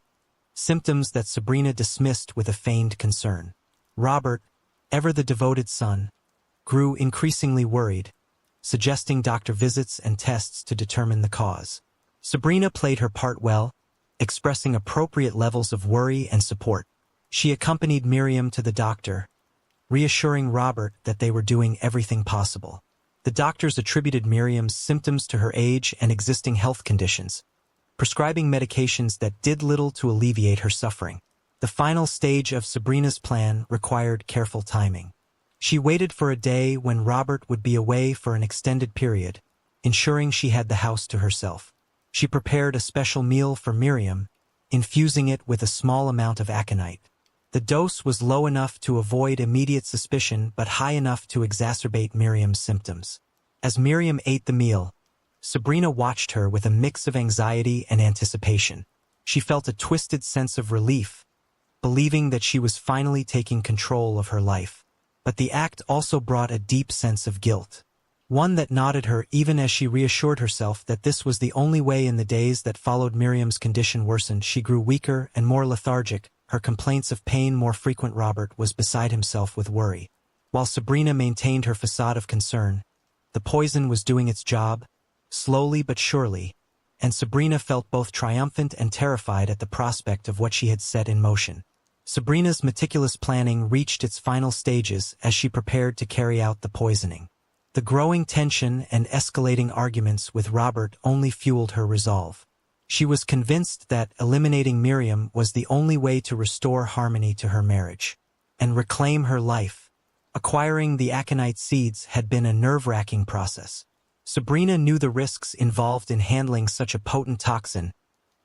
symptoms that Sabrina dismissed with a feigned concern. Robert, ever the devoted son, grew increasingly worried, suggesting doctor visits and tests to determine the cause. Sabrina played her part well, expressing appropriate levels of worry and support. She accompanied Miriam to the doctor, reassuring Robert that they were doing everything possible. The doctors attributed Miriam's symptoms to her age and existing health conditions, prescribing medications that did little to alleviate her suffering. The final stage of Sabrina's plan required careful timing. She waited for a day when Robert would be away for an extended period, ensuring she had the house to herself. She prepared a special meal for Miriam, infusing it with a small amount of aconite. The dose was low enough to avoid immediate suspicion but high enough to exacerbate Miriam's symptoms. As Miriam ate the meal, Sabrina watched her with a mix of anxiety and anticipation. She felt a twisted sense of relief, believing that she was finally taking control of her life. But the act also brought a deep sense of guilt, one that gnawed her even as she reassured herself that this was the only way. In the days that followed, Miriam's condition worsened. She grew weaker and more lethargic, her complaints of pain more frequent. Robert was beside himself with worry. While Sabrina maintained her facade of concern, the poison was doing its job, slowly but surely, and Sabrina felt both triumphant and terrified at the prospect of what she had set in motion. Sabrina's meticulous planning reached its final stages as she prepared to carry out the poisoning. The growing tension and escalating arguments with Robert only fueled her resolve. She was convinced that eliminating Miriam was the only way to restore harmony to her marriage and reclaim her life. Acquiring the aconite seeds had been a nerve-wracking process. Sabrina knew the risks involved in handling such a potent toxin,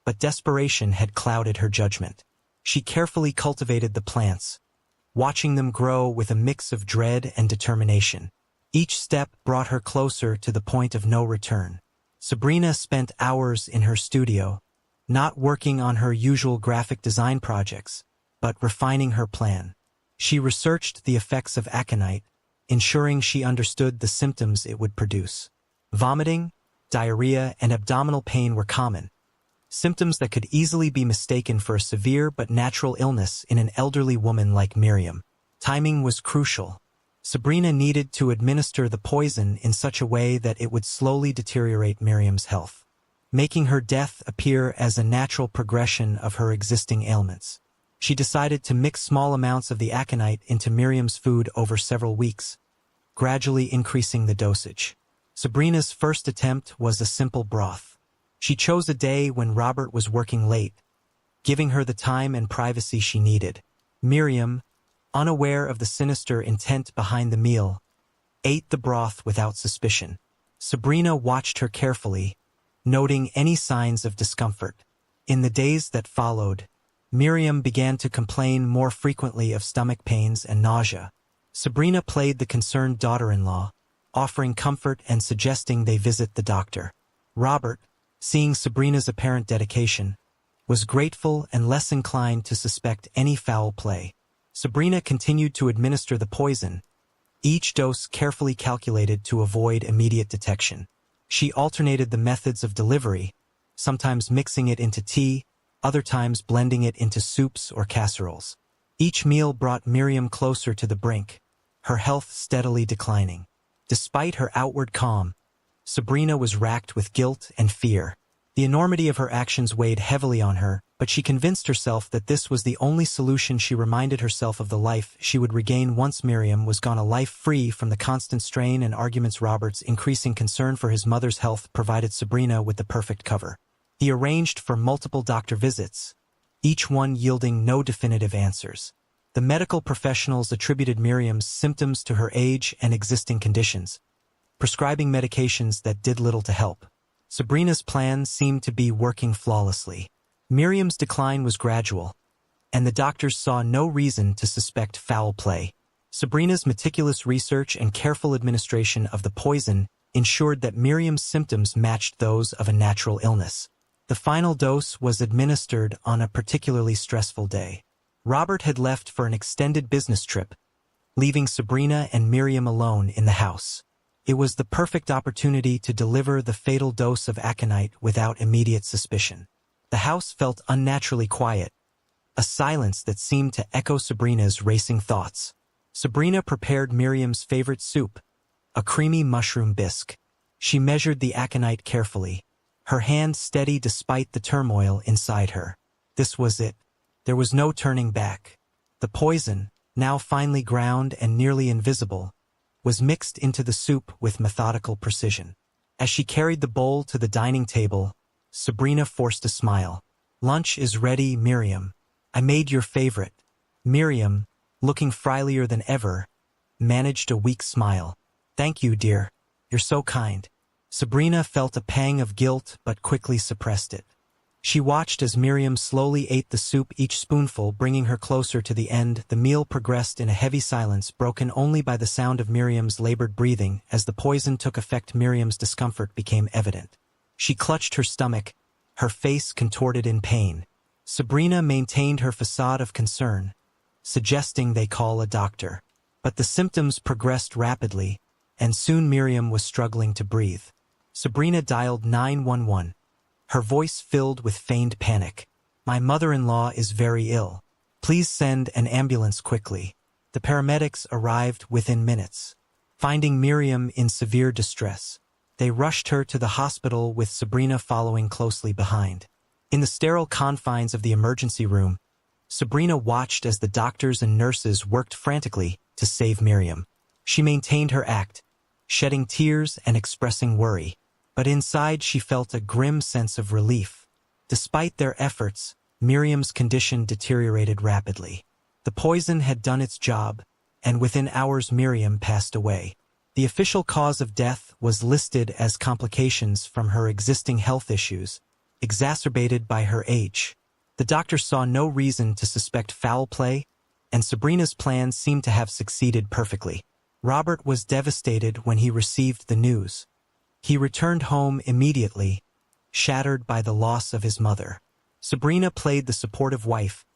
but desperation had clouded her judgment. She carefully cultivated the plants, watching them grow with a mix of dread and determination. Each step brought her closer to the point of no return. Sabrina spent hours in her studio, not working on her usual graphic design projects, but refining her plan. She researched the effects of aconite, ensuring she understood the symptoms it would produce. Vomiting, diarrhea, and abdominal pain were common, symptoms that could easily be mistaken for a severe but natural illness in an elderly woman like Miriam. Timing was crucial. Sabrina needed to administer the poison in such a way that it would slowly deteriorate Miriam's health, making her death appear as a natural progression of her existing ailments. She decided to mix small amounts of the aconite into Miriam's food over several weeks, gradually increasing the dosage. Sabrina's first attempt was a simple broth. She chose a day when Robert was working late, giving her the time and privacy she needed. Miriam, unaware of the sinister intent behind the meal, ate the broth without suspicion. Sabrina watched her carefully, noting any signs of discomfort. In the days that followed, Miriam began to complain more frequently of stomach pains and nausea. Sabrina played the concerned daughter-in-law, offering comfort and suggesting they visit the doctor. Robert, seeing Sabrina's apparent dedication, was grateful and less inclined to suspect any foul play. Sabrina continued to administer the poison, each dose carefully calculated to avoid immediate detection. She alternated the methods of delivery, sometimes mixing it into tea, other times blending it into soups or casseroles. Each meal brought Miriam closer to the brink, her health steadily declining. Despite her outward calm, Sabrina was racked with guilt and fear. The enormity of her actions weighed heavily on her, but she convinced herself that this was the only solution. She reminded herself of the life she would regain once Miriam was gone, a life free from the constant strain and arguments. Robert's increasing concern for his mother's health provided Sabrina with the perfect cover. He arranged for multiple doctor visits, each one yielding no definitive answers. The medical professionals attributed Miriam's symptoms to her age and existing conditions, prescribing medications that did little to help. Sabrina's plan seemed to be working flawlessly. Miriam's decline was gradual, and the doctors saw no reason to suspect foul play. Sabrina's meticulous research and careful administration of the poison ensured that Miriam's symptoms matched those of a natural illness. The final dose was administered on a particularly stressful day. Robert had left for an extended business trip, leaving Sabrina and Miriam alone in the house. It was the perfect opportunity to deliver the fatal dose of aconite without immediate suspicion. The house felt unnaturally quiet, a silence that seemed to echo Sabrina's racing thoughts. Sabrina prepared Miriam's favorite soup, a creamy mushroom bisque. She measured the aconite carefully, her hand steady despite the turmoil inside her. This was it. There was no turning back. The poison, now finely ground and nearly invisible, was mixed into the soup with methodical precision. As she carried the bowl to the dining table, Sabrina forced a smile. "Lunch is ready, Miriam. I made your favorite." Miriam, looking frilier than ever, managed a weak smile. "Thank you, dear. You're so kind." Sabrina felt a pang of guilt but quickly suppressed it. She watched as Miriam slowly ate the soup, each spoonful bringing her closer to the end. The meal progressed in a heavy silence, broken only by the sound of Miriam's labored breathing. As the poison took effect, Miriam's discomfort became evident. She clutched her stomach, her face contorted in pain. Sabrina maintained her facade of concern, suggesting they call a doctor. But the symptoms progressed rapidly, and soon Miriam was struggling to breathe. Sabrina dialed 911. Her voice filled with feigned panic. "My mother-in-law is very ill. Please send an ambulance quickly." The paramedics arrived within minutes. Finding Miriam in severe distress, they rushed her to the hospital with Sabrina following closely behind. In the sterile confines of the emergency room, Sabrina watched as the doctors and nurses worked frantically to save Miriam. She maintained her act, shedding tears and expressing worry. But inside she felt a grim sense of relief. Despite their efforts, Miriam's condition deteriorated rapidly. The poison had done its job, and within hours Miriam passed away. The official cause of death was listed as complications from her existing health issues, exacerbated by her age. The doctor saw no reason to suspect foul play, and Sabrina's plan seemed to have succeeded perfectly. Robert was devastated when he received the news. He returned home immediately, shattered by the loss of his mother. Sabrina played the supportive wife,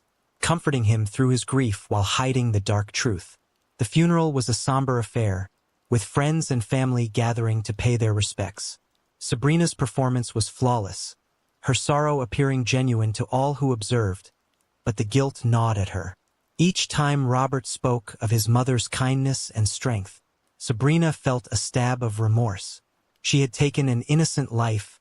comforting him through his grief while hiding the dark truth. The funeral was a somber affair, with friends and family gathering to pay their respects. Sabrina's performance was flawless, her sorrow appearing genuine to all who observed, but the guilt gnawed at her. Each time Robert spoke of his mother's kindness and strength, Sabrina felt a stab of remorse. She had taken an innocent life,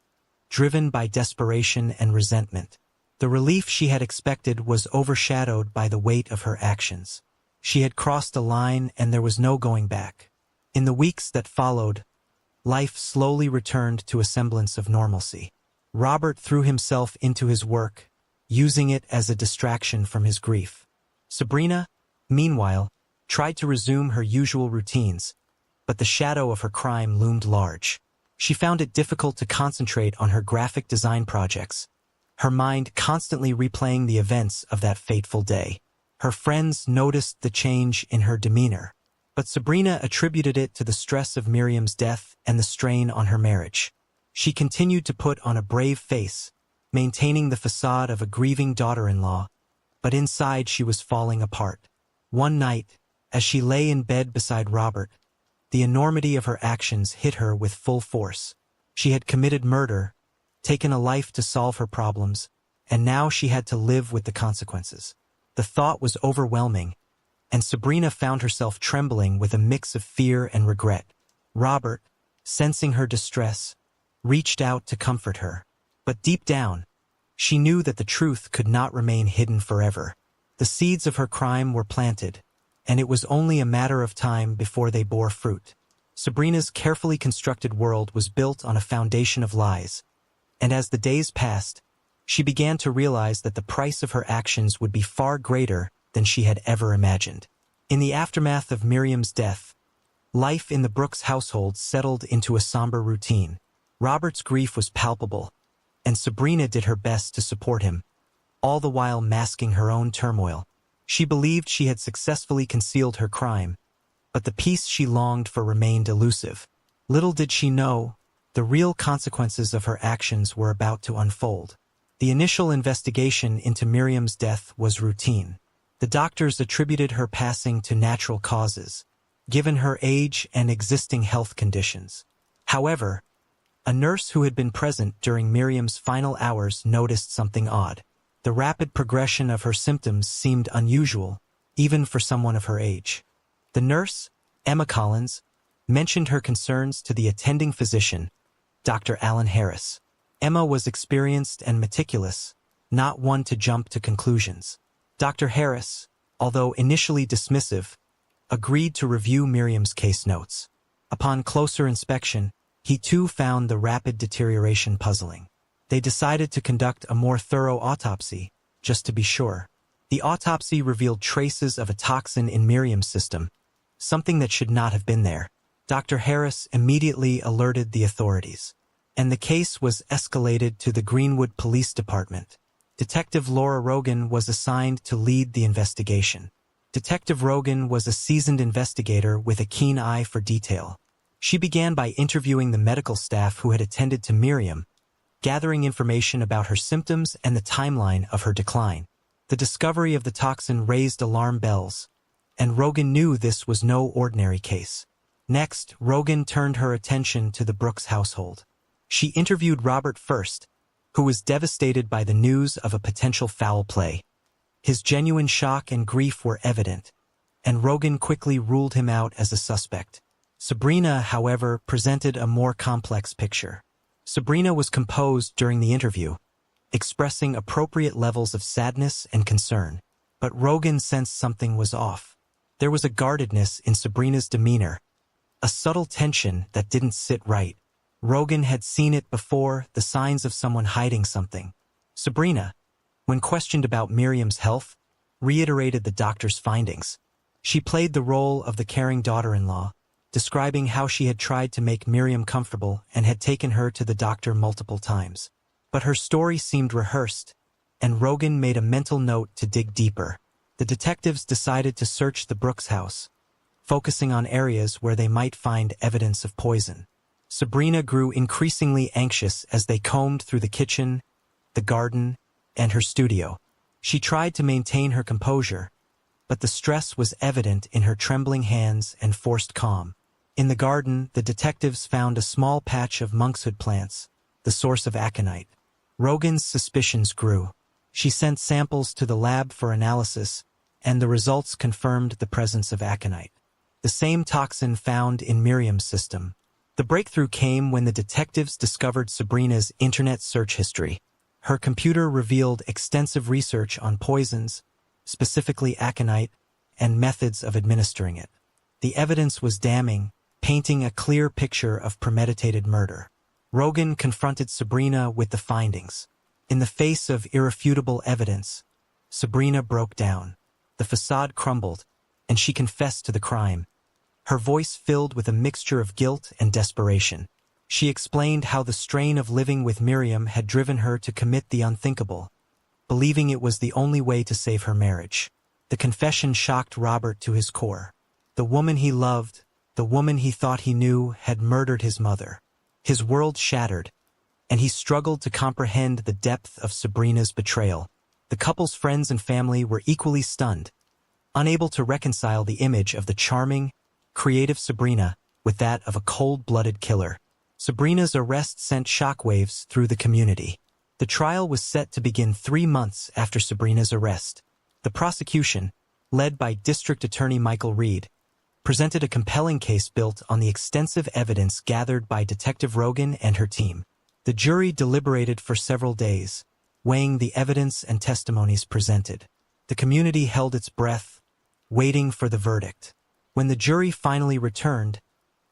driven by desperation and resentment. The relief she had expected was overshadowed by the weight of her actions. She had crossed a line and there was no going back. In the weeks that followed, life slowly returned to a semblance of normalcy. Robert threw himself into his work, using it as a distraction from his grief. Sabrina, meanwhile, tried to resume her usual routines, but the shadow of her crime loomed large. She found it difficult to concentrate on her graphic design projects, her mind constantly replaying the events of that fateful day. Her friends noticed the change in her demeanor, but Sabrina attributed it to the stress of Miriam's death and the strain on her marriage. She continued to put on a brave face, maintaining the facade of a grieving daughter-in-law, but inside she was falling apart. One night, as she lay in bed beside Robert, the enormity of her actions hit her with full force. She had committed murder, taken a life to solve her problems, and now she had to live with the consequences. The thought was overwhelming, and Sabrina found herself trembling with a mix of fear and regret. Robert, sensing her distress, reached out to comfort her. But deep down, she knew that the truth could not remain hidden forever. The seeds of her crime were planted, and it was only a matter of time before they bore fruit. Sabrina's carefully constructed world was built on a foundation of lies, and as the days passed, she began to realize that the price of her actions would be far greater than she had ever imagined. In the aftermath of Miriam's death, life in the Brooks household settled into a somber routine. Robert's grief was palpable, and Sabrina did her best to support him, all the while masking her own turmoil. She believed she had successfully concealed her crime, but the peace she longed for remained elusive. Little did she know, the real consequences of her actions were about to unfold. The initial investigation into Miriam's death was routine. The doctors attributed her passing to natural causes, given her age and existing health conditions. However, a nurse who had been present during Miriam's final hours noticed something odd. The rapid progression of her symptoms seemed unusual, even for someone of her age. The nurse, Emma Collins, mentioned her concerns to the attending physician, Dr. Alan Harris. Emma was experienced and meticulous, not one to jump to conclusions. Dr. Harris, although initially dismissive, agreed to review Miriam's case notes. Upon closer inspection, he too found the rapid deterioration puzzling. They decided to conduct a more thorough autopsy, just to be sure. The autopsy revealed traces of a toxin in Miriam's system, something that should not have been there. Dr. Harris immediately alerted the authorities, and the case was escalated to the Greenwood Police Department. Detective Laura Rogan was assigned to lead the investigation. Detective Rogan was a seasoned investigator with a keen eye for detail. She began by interviewing the medical staff who had attended to Miriam, gathering information about her symptoms and the timeline of her decline. The discovery of the toxin raised alarm bells, and Rogan knew this was no ordinary case. Next, Rogan turned her attention to the Brooks household. She interviewed Robert first, who was devastated by the news of a potential foul play. His genuine shock and grief were evident, and Rogan quickly ruled him out as a suspect. Sabrina, however, presented a more complex picture. Sabrina was composed during the interview, expressing appropriate levels of sadness and concern. But Rogan sensed something was off. There was a guardedness in Sabrina's demeanor, a subtle tension that didn't sit right. Rogan had seen it before, the signs of someone hiding something. Sabrina, when questioned about Miriam's health, reiterated the doctor's findings. She played the role of the caring daughter-in-law, describing how she had tried to make Miriam comfortable and had taken her to the doctor multiple times. But her story seemed rehearsed, and Rogan made a mental note to dig deeper. The detectives decided to search the Brooks house, focusing on areas where they might find evidence of poison. Sabrina grew increasingly anxious as they combed through the kitchen, the garden, and her studio. She tried to maintain her composure, but the stress was evident in her trembling hands and forced calm. In the garden, the detectives found a small patch of monkshood plants, the source of aconite. Rogan's suspicions grew. She sent samples to the lab for analysis, and the results confirmed the presence of aconite, the same toxin found in Miriam's system. The breakthrough came when the detectives discovered Sabrina's internet search history. Her computer revealed extensive research on poisons, specifically aconite, and methods of administering it. The evidence was damning, painting a clear picture of premeditated murder. Rogan confronted Sabrina with the findings. In the face of irrefutable evidence, Sabrina broke down. The facade crumbled, and she confessed to the crime. Her voice filled with a mixture of guilt and desperation. She explained how the strain of living with Miriam had driven her to commit the unthinkable, believing it was the only way to save her marriage. The confession shocked Robert to his core. The woman he loved, the woman he thought he knew, had murdered his mother. His world shattered, and he struggled to comprehend the depth of Sabrina's betrayal. The couple's friends and family were equally stunned, unable to reconcile the image of the charming, creative Sabrina with that of a cold-blooded killer. Sabrina's arrest sent shockwaves through the community. The trial was set to begin 3 months after Sabrina's arrest. The prosecution, led by District Attorney Michael Reed, presented a compelling case built on the extensive evidence gathered by Detective Rogan and her team. The jury deliberated for several days, weighing the evidence and testimonies presented. The community held its breath, waiting for the verdict. When the jury finally returned,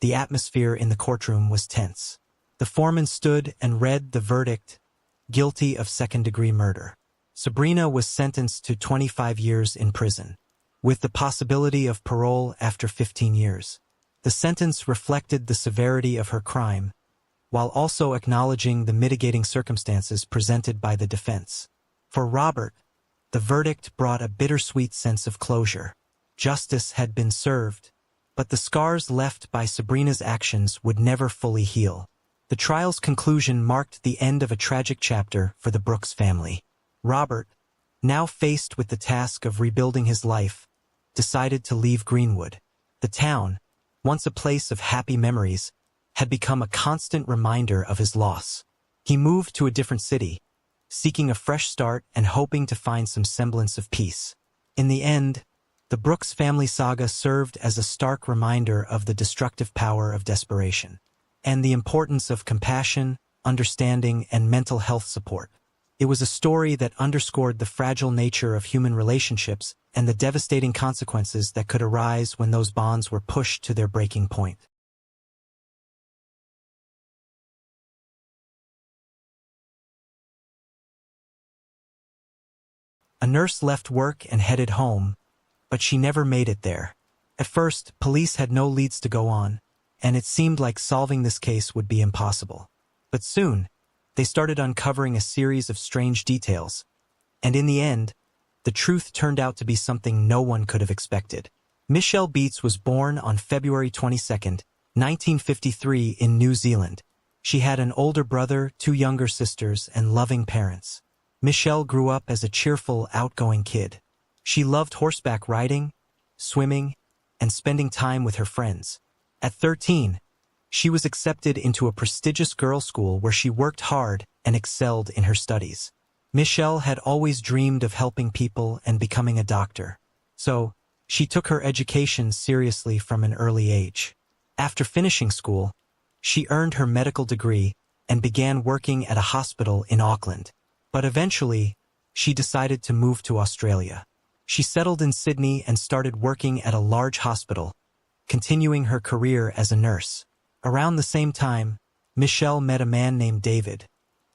the atmosphere in the courtroom was tense. The foreman stood and read the verdict, guilty of second-degree murder. Sabrina was sentenced to 25 years in prison, with the possibility of parole after 15 years. The sentence reflected the severity of her crime, while also acknowledging the mitigating circumstances presented by the defense. For Robert, the verdict brought a bittersweet sense of closure. Justice had been served, but the scars left by Sabrina's actions would never fully heal. The trial's conclusion marked the end of a tragic chapter for the Brooks family. Robert, now faced with the task of rebuilding his life, decided to leave Greenwood. The town, once a place of happy memories, had become a constant reminder of his loss. He moved to a different city, seeking a fresh start and hoping to find some semblance of peace. In the end, the Brooks family saga served as a stark reminder of the destructive power of desperation, and the importance of compassion, understanding, and mental health support. It was a story that underscored the fragile nature of human relationships and the devastating consequences that could arise when those bonds were pushed to their breaking point. A nurse left work and headed home, but she never made it there. At first, police had no leads to go on, and it seemed like solving this case would be impossible. But soon, they started uncovering a series of strange details, and in the end, the truth turned out to be something no one could have expected. Michelle Beets was born on February 22, 1953 in New Zealand. She had an older brother, 2 younger sisters, and loving parents. Michelle grew up as a cheerful, outgoing kid. She loved horseback riding, swimming, and spending time with her friends. At 13, she was accepted into a prestigious girls' school where she worked hard and excelled in her studies. Michelle had always dreamed of helping people and becoming a doctor, so she took her education seriously from an early age. After finishing school, she earned her medical degree and began working at a hospital in Auckland. But eventually, she decided to move to Australia. She settled in Sydney and started working at a large hospital, continuing her career as a nurse. Around the same time, Michelle met a man named David,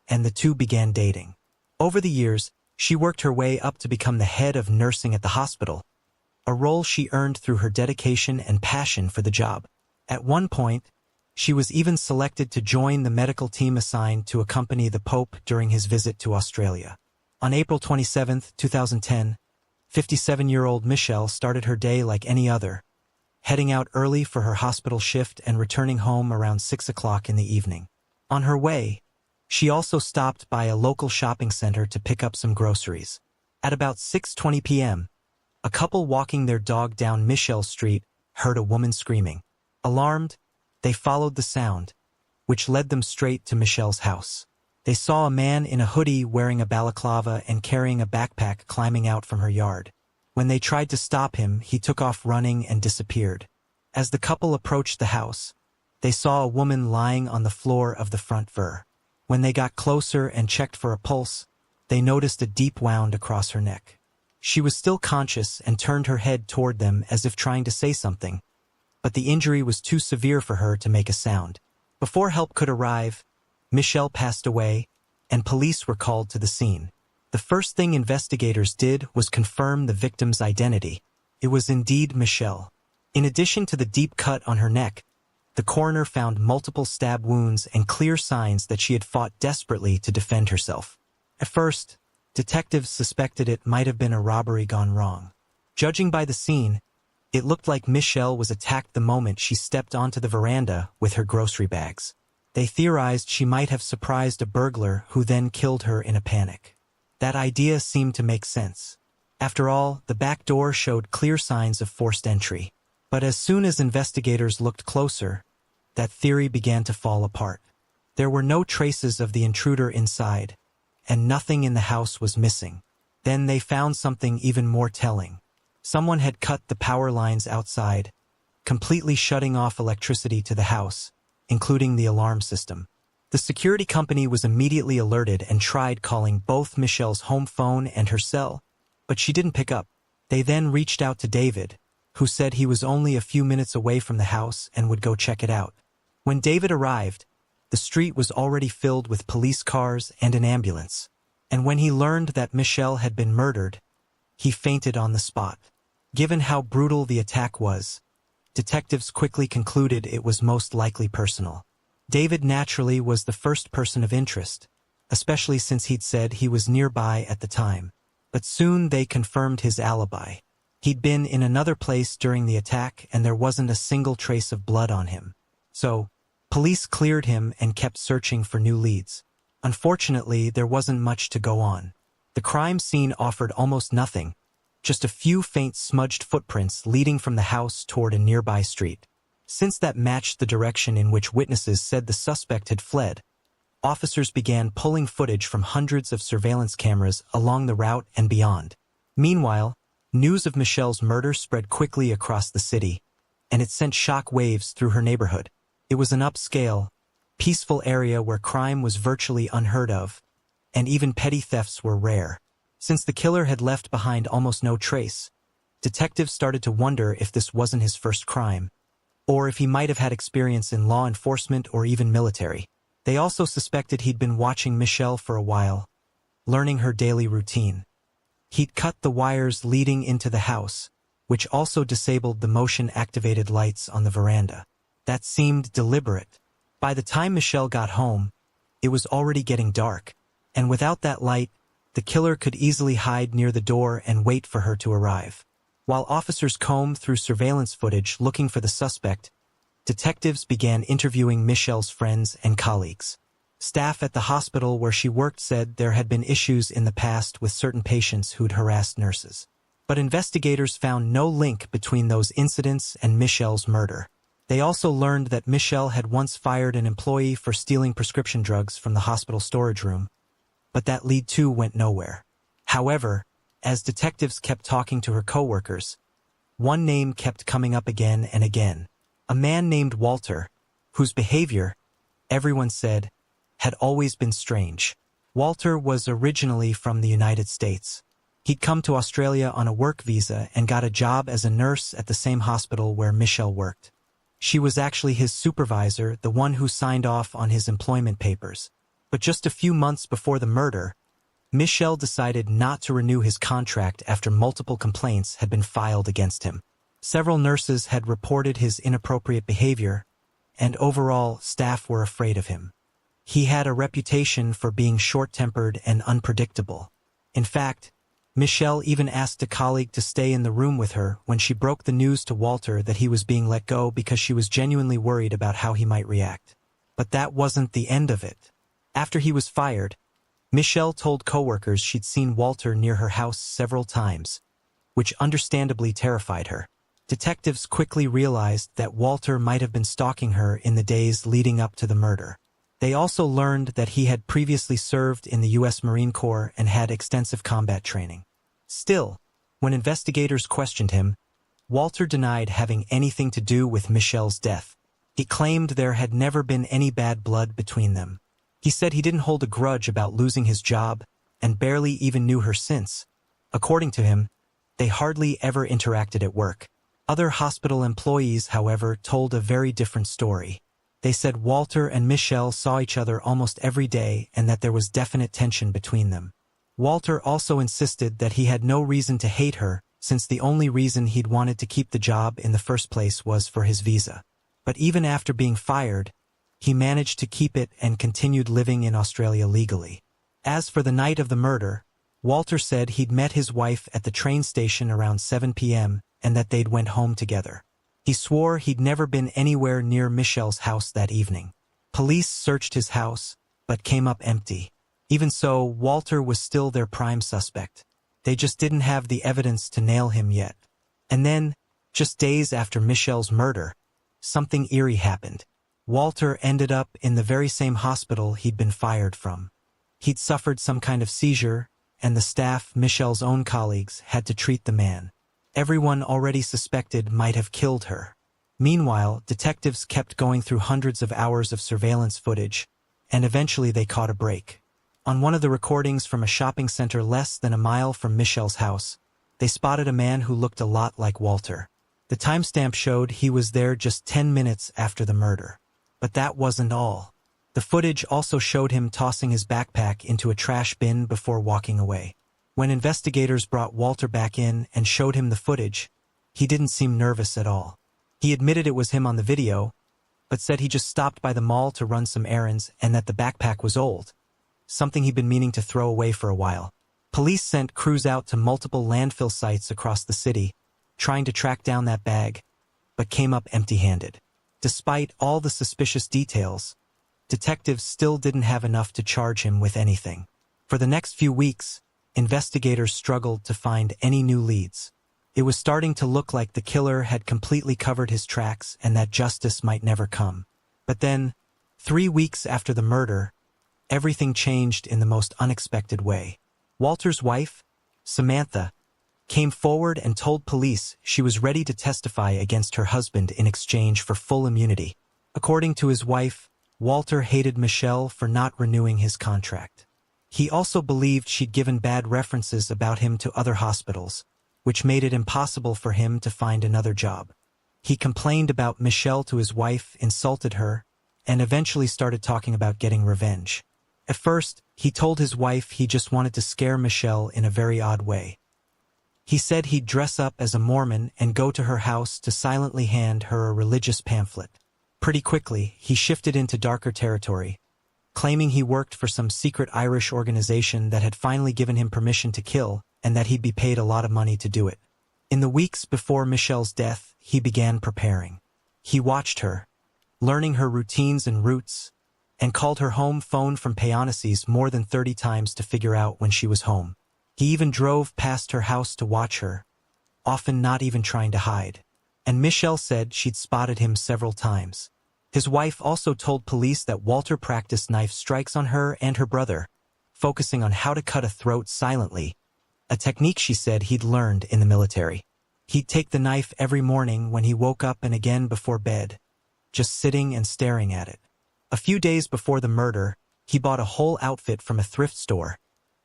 and the two began dating. Over the years, she worked her way up to become the head of nursing at the hospital, a role she earned through her dedication and passion for the job. At one point, she was even selected to join the medical team assigned to accompany the Pope during his visit to Australia. On April 27, 2010, 57-year-old Michelle started her day like any other, heading out early for her hospital shift and returning home around 6 o'clock in the evening. On her way, she also stopped by a local shopping center to pick up some groceries. At about 6:20 p.m., a couple walking their dog down Michelle Street heard a woman screaming. Alarmed, they followed the sound, which led them straight to Michelle's house. They saw a man in a hoodie wearing a balaclava and carrying a backpack climbing out from her yard. When they tried to stop him, he took off running and disappeared. As the couple approached the house, they saw a woman lying on the floor of the front door. When they got closer and checked for a pulse, they noticed a deep wound across her neck. She was still conscious and turned her head toward them as if trying to say something, but the injury was too severe for her to make a sound. Before help could arrive, Michelle passed away, and police were called to the scene. The first thing investigators did was confirm the victim's identity. It was indeed Michelle. In addition to the deep cut on her neck, the coroner found multiple stab wounds and clear signs that she had fought desperately to defend herself. At first, detectives suspected it might have been a robbery gone wrong. Judging by the scene, it looked like Michelle was attacked the moment she stepped onto the veranda with her grocery bags. They theorized she might have surprised a burglar who then killed her in a panic. That idea seemed to make sense. After all, the back door showed clear signs of forced entry. But as soon as investigators looked closer, that theory began to fall apart. There were no traces of the intruder inside, and nothing in the house was missing. Then they found something even more telling. Someone had cut the power lines outside, completely shutting off electricity to the house, including the alarm system. The security company was immediately alerted and tried calling both Michelle's home phone and her cell, but she didn't pick up. They then reached out to David, who said he was only a few minutes away from the house and would go check it out. When David arrived, the street was already filled with police cars and an ambulance, and when he learned that Michelle had been murdered, he fainted on the spot. Given how brutal the attack was, detectives quickly concluded it was most likely personal. David naturally was the first person of interest, especially since he'd said he was nearby at the time. But soon they confirmed his alibi. He'd been in another place during the attack and there wasn't a single trace of blood on him. So, police cleared him and kept searching for new leads. Unfortunately, there wasn't much to go on. The crime scene offered almost nothing, just a few faint smudged footprints leading from the house toward a nearby street. Since that matched the direction in which witnesses said the suspect had fled, officers began pulling footage from hundreds of surveillance cameras along the route and beyond. Meanwhile, news of Michelle's murder spread quickly across the city, and it sent shock waves through her neighborhood. It was an upscale, peaceful area where crime was virtually unheard of, and even petty thefts were rare. Since the killer had left behind almost no trace, detectives started to wonder if this wasn't his first crime, or if he might have had experience in law enforcement or even military. They also suspected he'd been watching Michelle for a while, learning her daily routine. He'd cut the wires leading into the house, which also disabled the motion-activated lights on the veranda. that seemed deliberate. By the time Michelle got home, it was already getting dark, and without that light, the killer could easily hide near the door and wait for her to arrive. While officers combed through surveillance footage looking for the suspect, detectives began interviewing Michelle's friends and colleagues. Staff at the hospital where she worked said there had been issues in the past with certain patients who'd harassed nurses. But investigators found no link between those incidents and Michelle's murder. They also learned that Michelle had once fired an employee for stealing prescription drugs from the hospital storage room, but that lead too went nowhere. However, as detectives kept talking to her coworkers, one name kept coming up again and again. A man named Walter, whose behavior, everyone said, had always been strange. Walter was originally from the United States. He'd come to Australia on a work visa and got a job as a nurse at the same hospital where Michelle worked. She was actually his supervisor, the one who signed off on his employment papers. But just a few months before the murder, Michelle decided not to renew his contract after multiple complaints had been filed against him. Several nurses had reported his inappropriate behavior, and overall, staff were afraid of him. He had a reputation for being short-tempered and unpredictable. In fact, Michelle even asked a colleague to stay in the room with her when she broke the news to Walter that he was being let go because she was genuinely worried about how he might react. But that wasn't the end of it. After he was fired, Michelle told coworkers she'd seen Walter near her house several times, which understandably terrified her. Detectives quickly realized that Walter might have been stalking her in the days leading up to the murder. They also learned that he had previously served in the U.S. Marine Corps and had extensive combat training. Still, when investigators questioned him, Walter denied having anything to do with Michelle's death. He claimed there had never been any bad blood between them. He said he didn't hold a grudge about losing his job and barely even knew her since. According to him, they hardly ever interacted at work. Other hospital employees, however, told a very different story. They said Walter and Michelle saw each other almost every day and that there was definite tension between them. Walter also insisted that he had no reason to hate her, since the only reason he'd wanted to keep the job in the first place was for his visa. But even after being fired, he managed to keep it and continued living in Australia legally. As for the night of the murder, Walter said he'd met his wife at the train station around 7 p.m. and that they'd went home together. He swore he'd never been anywhere near Michelle's house that evening. Police searched his house, but came up empty. Even so, Walter was still their prime suspect. They just didn't have the evidence to nail him yet. And then, just days after Michelle's murder, something eerie happened. Walter ended up in the very same hospital he'd been fired from. He'd suffered some kind of seizure, and the staff, Michelle's own colleagues, had to treat the man. Everyone already suspected might have killed her. Meanwhile, detectives kept going through hundreds of hours of surveillance footage, and eventually they caught a break. On one of the recordings from a shopping center less than a mile from Michelle's house, they spotted a man who looked a lot like Walter. The timestamp showed he was there just 10 minutes after the murder. But that wasn't all. The footage also showed him tossing his backpack into a trash bin before walking away. When investigators brought Walter back in and showed him the footage, he didn't seem nervous at all. He admitted it was him on the video, but said he just stopped by the mall to run some errands and that the backpack was old, something he'd been meaning to throw away for a while. Police sent crews out to multiple landfill sites across the city, trying to track down that bag, but came up empty-handed. Despite all the suspicious details, detectives still didn't have enough to charge him with anything. For the next few weeks, investigators struggled to find any new leads. It was starting to look like the killer had completely covered his tracks and that justice might never come. But then, 3 weeks after the murder, everything changed in the most unexpected way. Walter's wife, Samantha, came forward and told police she was ready to testify against her husband in exchange for full immunity. According to his wife, Walter hated Michelle for not renewing his contract. He also believed she'd given bad references about him to other hospitals, which made it impossible for him to find another job. He complained about Michelle to his wife, insulted her, and eventually started talking about getting revenge. At first, he told his wife he just wanted to scare Michelle in a very odd way. He said he'd dress up as a Mormon and go to her house to silently hand her a religious pamphlet. Pretty quickly, he shifted into darker territory, claiming he worked for some secret Irish organization that had finally given him permission to kill and that he'd be paid a lot of money to do it. In the weeks before Michelle's death, he began preparing. He watched her, learning her routines and routes, and called her home phone from Painstaking more than 30 times to figure out when she was home. He even drove past her house to watch her, often not even trying to hide. And Michelle said she'd spotted him several times. His wife also told police that Walter practiced knife strikes on her and her brother, focusing on how to cut a throat silently, a technique she said he'd learned in the military. He'd take the knife every morning when he woke up and again before bed, just sitting and staring at it. A few days before the murder, he bought a whole outfit from a thrift store,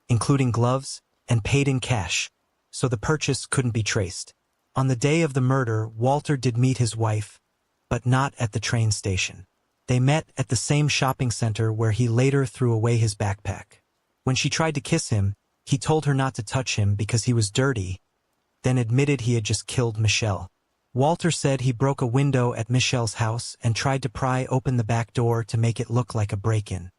including gloves, and paid in cash, so the purchase couldn't be traced. On the day of the murder, Walter did meet his wife, but not at the train station. They met at the same shopping center where he later threw away his backpack. When she tried to kiss him, he told her not to touch him because he was dirty, then admitted he had just killed Michelle. Walter said he broke a window at Michelle's house and tried to pry open the back door to make it look like a break-in.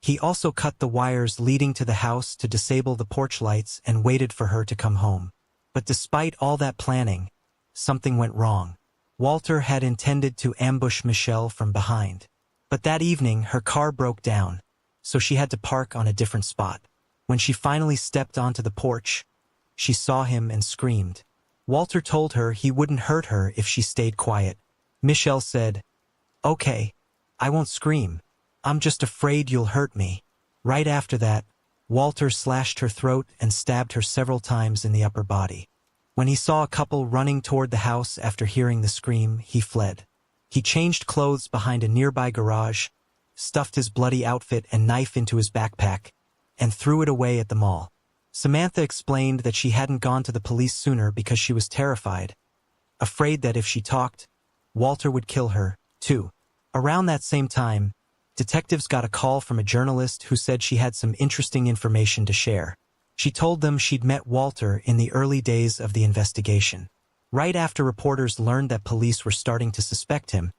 He also cut the wires leading to the house to disable the porch lights and waited for her to come home. But despite all that planning, something went wrong. Walter had intended to ambush Michelle from behind. But that evening, her car broke down, so she had to park on a different spot. When she finally stepped onto the porch, she saw him and screamed. Walter told her he wouldn't hurt her if she stayed quiet. Michelle said, "Okay, I won't scream. I'm just afraid you'll hurt me." Right after that, Walter slashed her throat and stabbed her several times in the upper body. When he saw a couple running toward the house after hearing the scream, he fled. He changed clothes behind a nearby garage, stuffed his bloody outfit and knife into his backpack, and threw it away at the mall. Samantha explained that she hadn't gone to the police sooner because she was terrified, afraid that if she talked, Walter would kill her, too. Around that same time, detectives got a call from a journalist who said she had some interesting information to share. She told them she'd met Walter in the early days of the investigation. Right after reporters learned that police were starting to suspect him,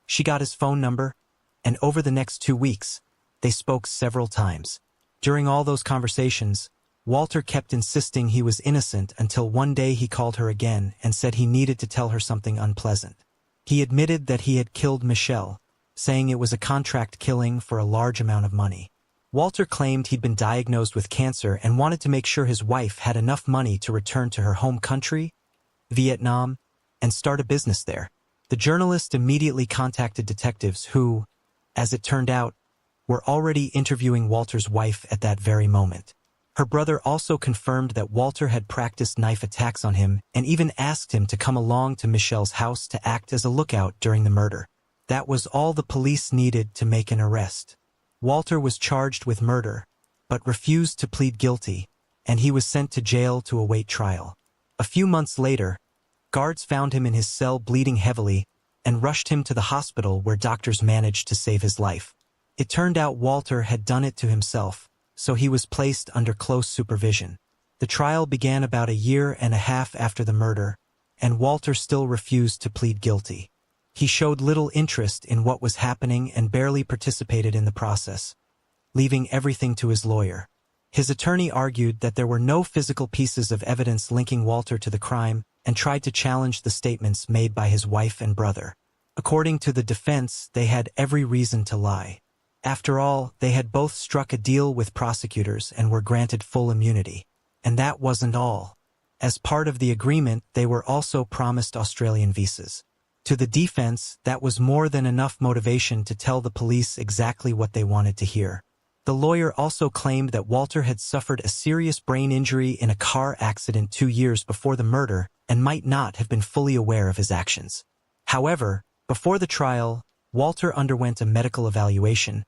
she got his phone number, and over the next 2 weeks, they spoke several times. During all those conversations, Walter kept insisting he was innocent until one day he called her again and said he needed to tell her something unpleasant. He admitted that he had killed Michelle, saying it was a contract killing for a large amount of money. Walter claimed he'd been diagnosed with cancer and wanted to make sure his wife had enough money to return to her home country, Vietnam, and start a business there. The journalist immediately contacted detectives who, as it turned out, were already interviewing Walter's wife at that very moment. Her brother also confirmed that Walter had practiced knife attacks on him and even asked him to come along to Michelle's house to act as a lookout during the murder. That was all the police needed to make an arrest. Walter was charged with murder, but refused to plead guilty, and he was sent to jail to await trial. A few months later, guards found him in his cell bleeding heavily and rushed him to the hospital where doctors managed to save his life. It turned out Walter had done it to himself, so he was placed under close supervision. The trial began about 1.5 years after the murder, and Walter still refused to plead guilty. He showed little interest in what was happening and barely participated in the process, leaving everything to his lawyer. His attorney argued that there were no physical pieces of evidence linking Walter to the crime and tried to challenge the statements made by his wife and brother. According to the defense, they had every reason to lie. After all, they had both struck a deal with prosecutors and were granted full immunity. And that wasn't all. As part of the agreement, they were also promised Australian visas. To the defense, that was more than enough motivation to tell the police exactly what they wanted to hear. The lawyer also claimed that Walter had suffered a serious brain injury in a car accident 2 years before the murder and might not have been fully aware of his actions. However, before the trial, Walter underwent a medical evaluation,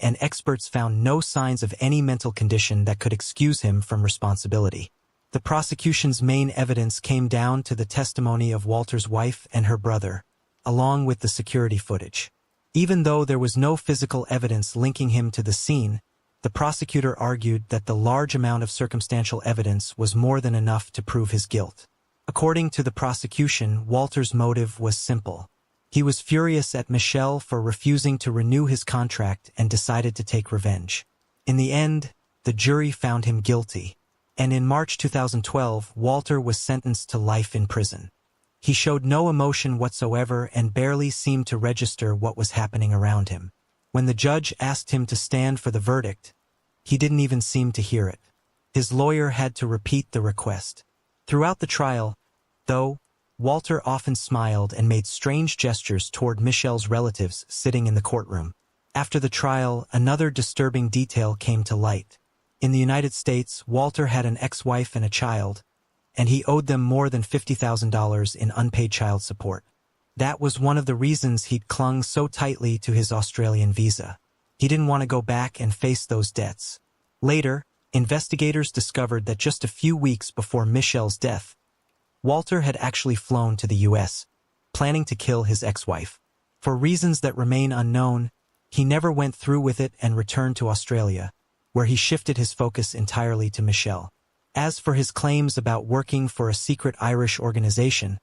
and experts found no signs of any mental condition that could excuse him from responsibility. The prosecution's main evidence came down to the testimony of Walter's wife and her brother, along with the security footage. Even though there was no physical evidence linking him to the scene, the prosecutor argued that the large amount of circumstantial evidence was more than enough to prove his guilt. According to the prosecution, Walter's motive was simple. He was furious at Michelle for refusing to renew his contract and decided to take revenge. In the end, the jury found him guilty, and in March 2012, Walter was sentenced to life in prison. He showed no emotion whatsoever and barely seemed to register what was happening around him. When the judge asked him to stand for the verdict, he didn't even seem to hear it. His lawyer had to repeat the request. Throughout the trial, though, Walter often smiled and made strange gestures toward Michelle's relatives sitting in the courtroom. After the trial, another disturbing detail came to light. In the United States, Walter had an ex-wife and a child, and he owed them more than $50,000 in unpaid child support. That was one of the reasons he'd clung so tightly to his Australian visa. He didn't want to go back and face those debts. Later, investigators discovered that just a few weeks before Michelle's death, Walter had actually flown to the U.S., planning to kill his ex-wife. For reasons that remain unknown, he never went through with it and returned to Australia, where he shifted his focus entirely to Michelle. As for his claims about working for a secret Irish organization,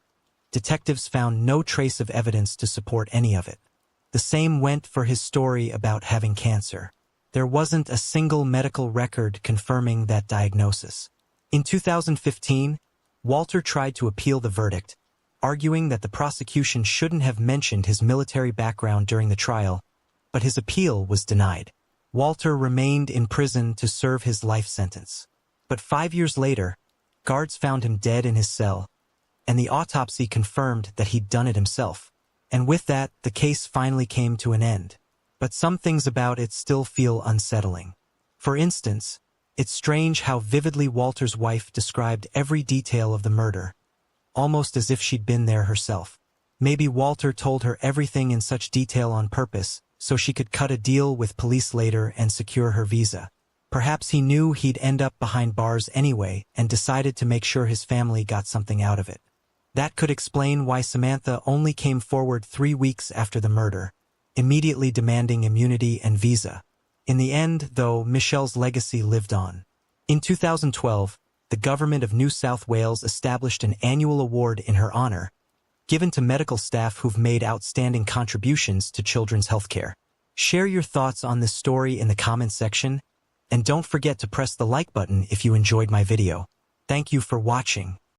detectives found no trace of evidence to support any of it. The same went for his story about having cancer. There wasn't a single medical record confirming that diagnosis. In 2015, Walter tried to appeal the verdict, arguing that the prosecution shouldn't have mentioned his military background during the trial, but his appeal was denied. Walter remained in prison to serve his life sentence. But 5 years later, guards found him dead in his cell, and the autopsy confirmed that he'd done it himself. And with that, the case finally came to an end. But some things about it still feel unsettling. For instance, it's strange how vividly Walter's wife described every detail of the murder, almost as if she'd been there herself. Maybe Walter told her everything in such detail on purpose, so she could cut a deal with police later and secure her visa. Perhaps he knew he'd end up behind bars anyway and decided to make sure his family got something out of it. That could explain why Samantha only came forward 3 weeks after the murder, immediately demanding immunity and visa. In the end, though, Michelle's legacy lived on. In 2012, the government of New South Wales established an annual award in her honor, given to medical staff who've made outstanding contributions to children's healthcare. Share your thoughts on this story in the comments section, and don't forget to press the like button if you enjoyed my video. Thank you for watching.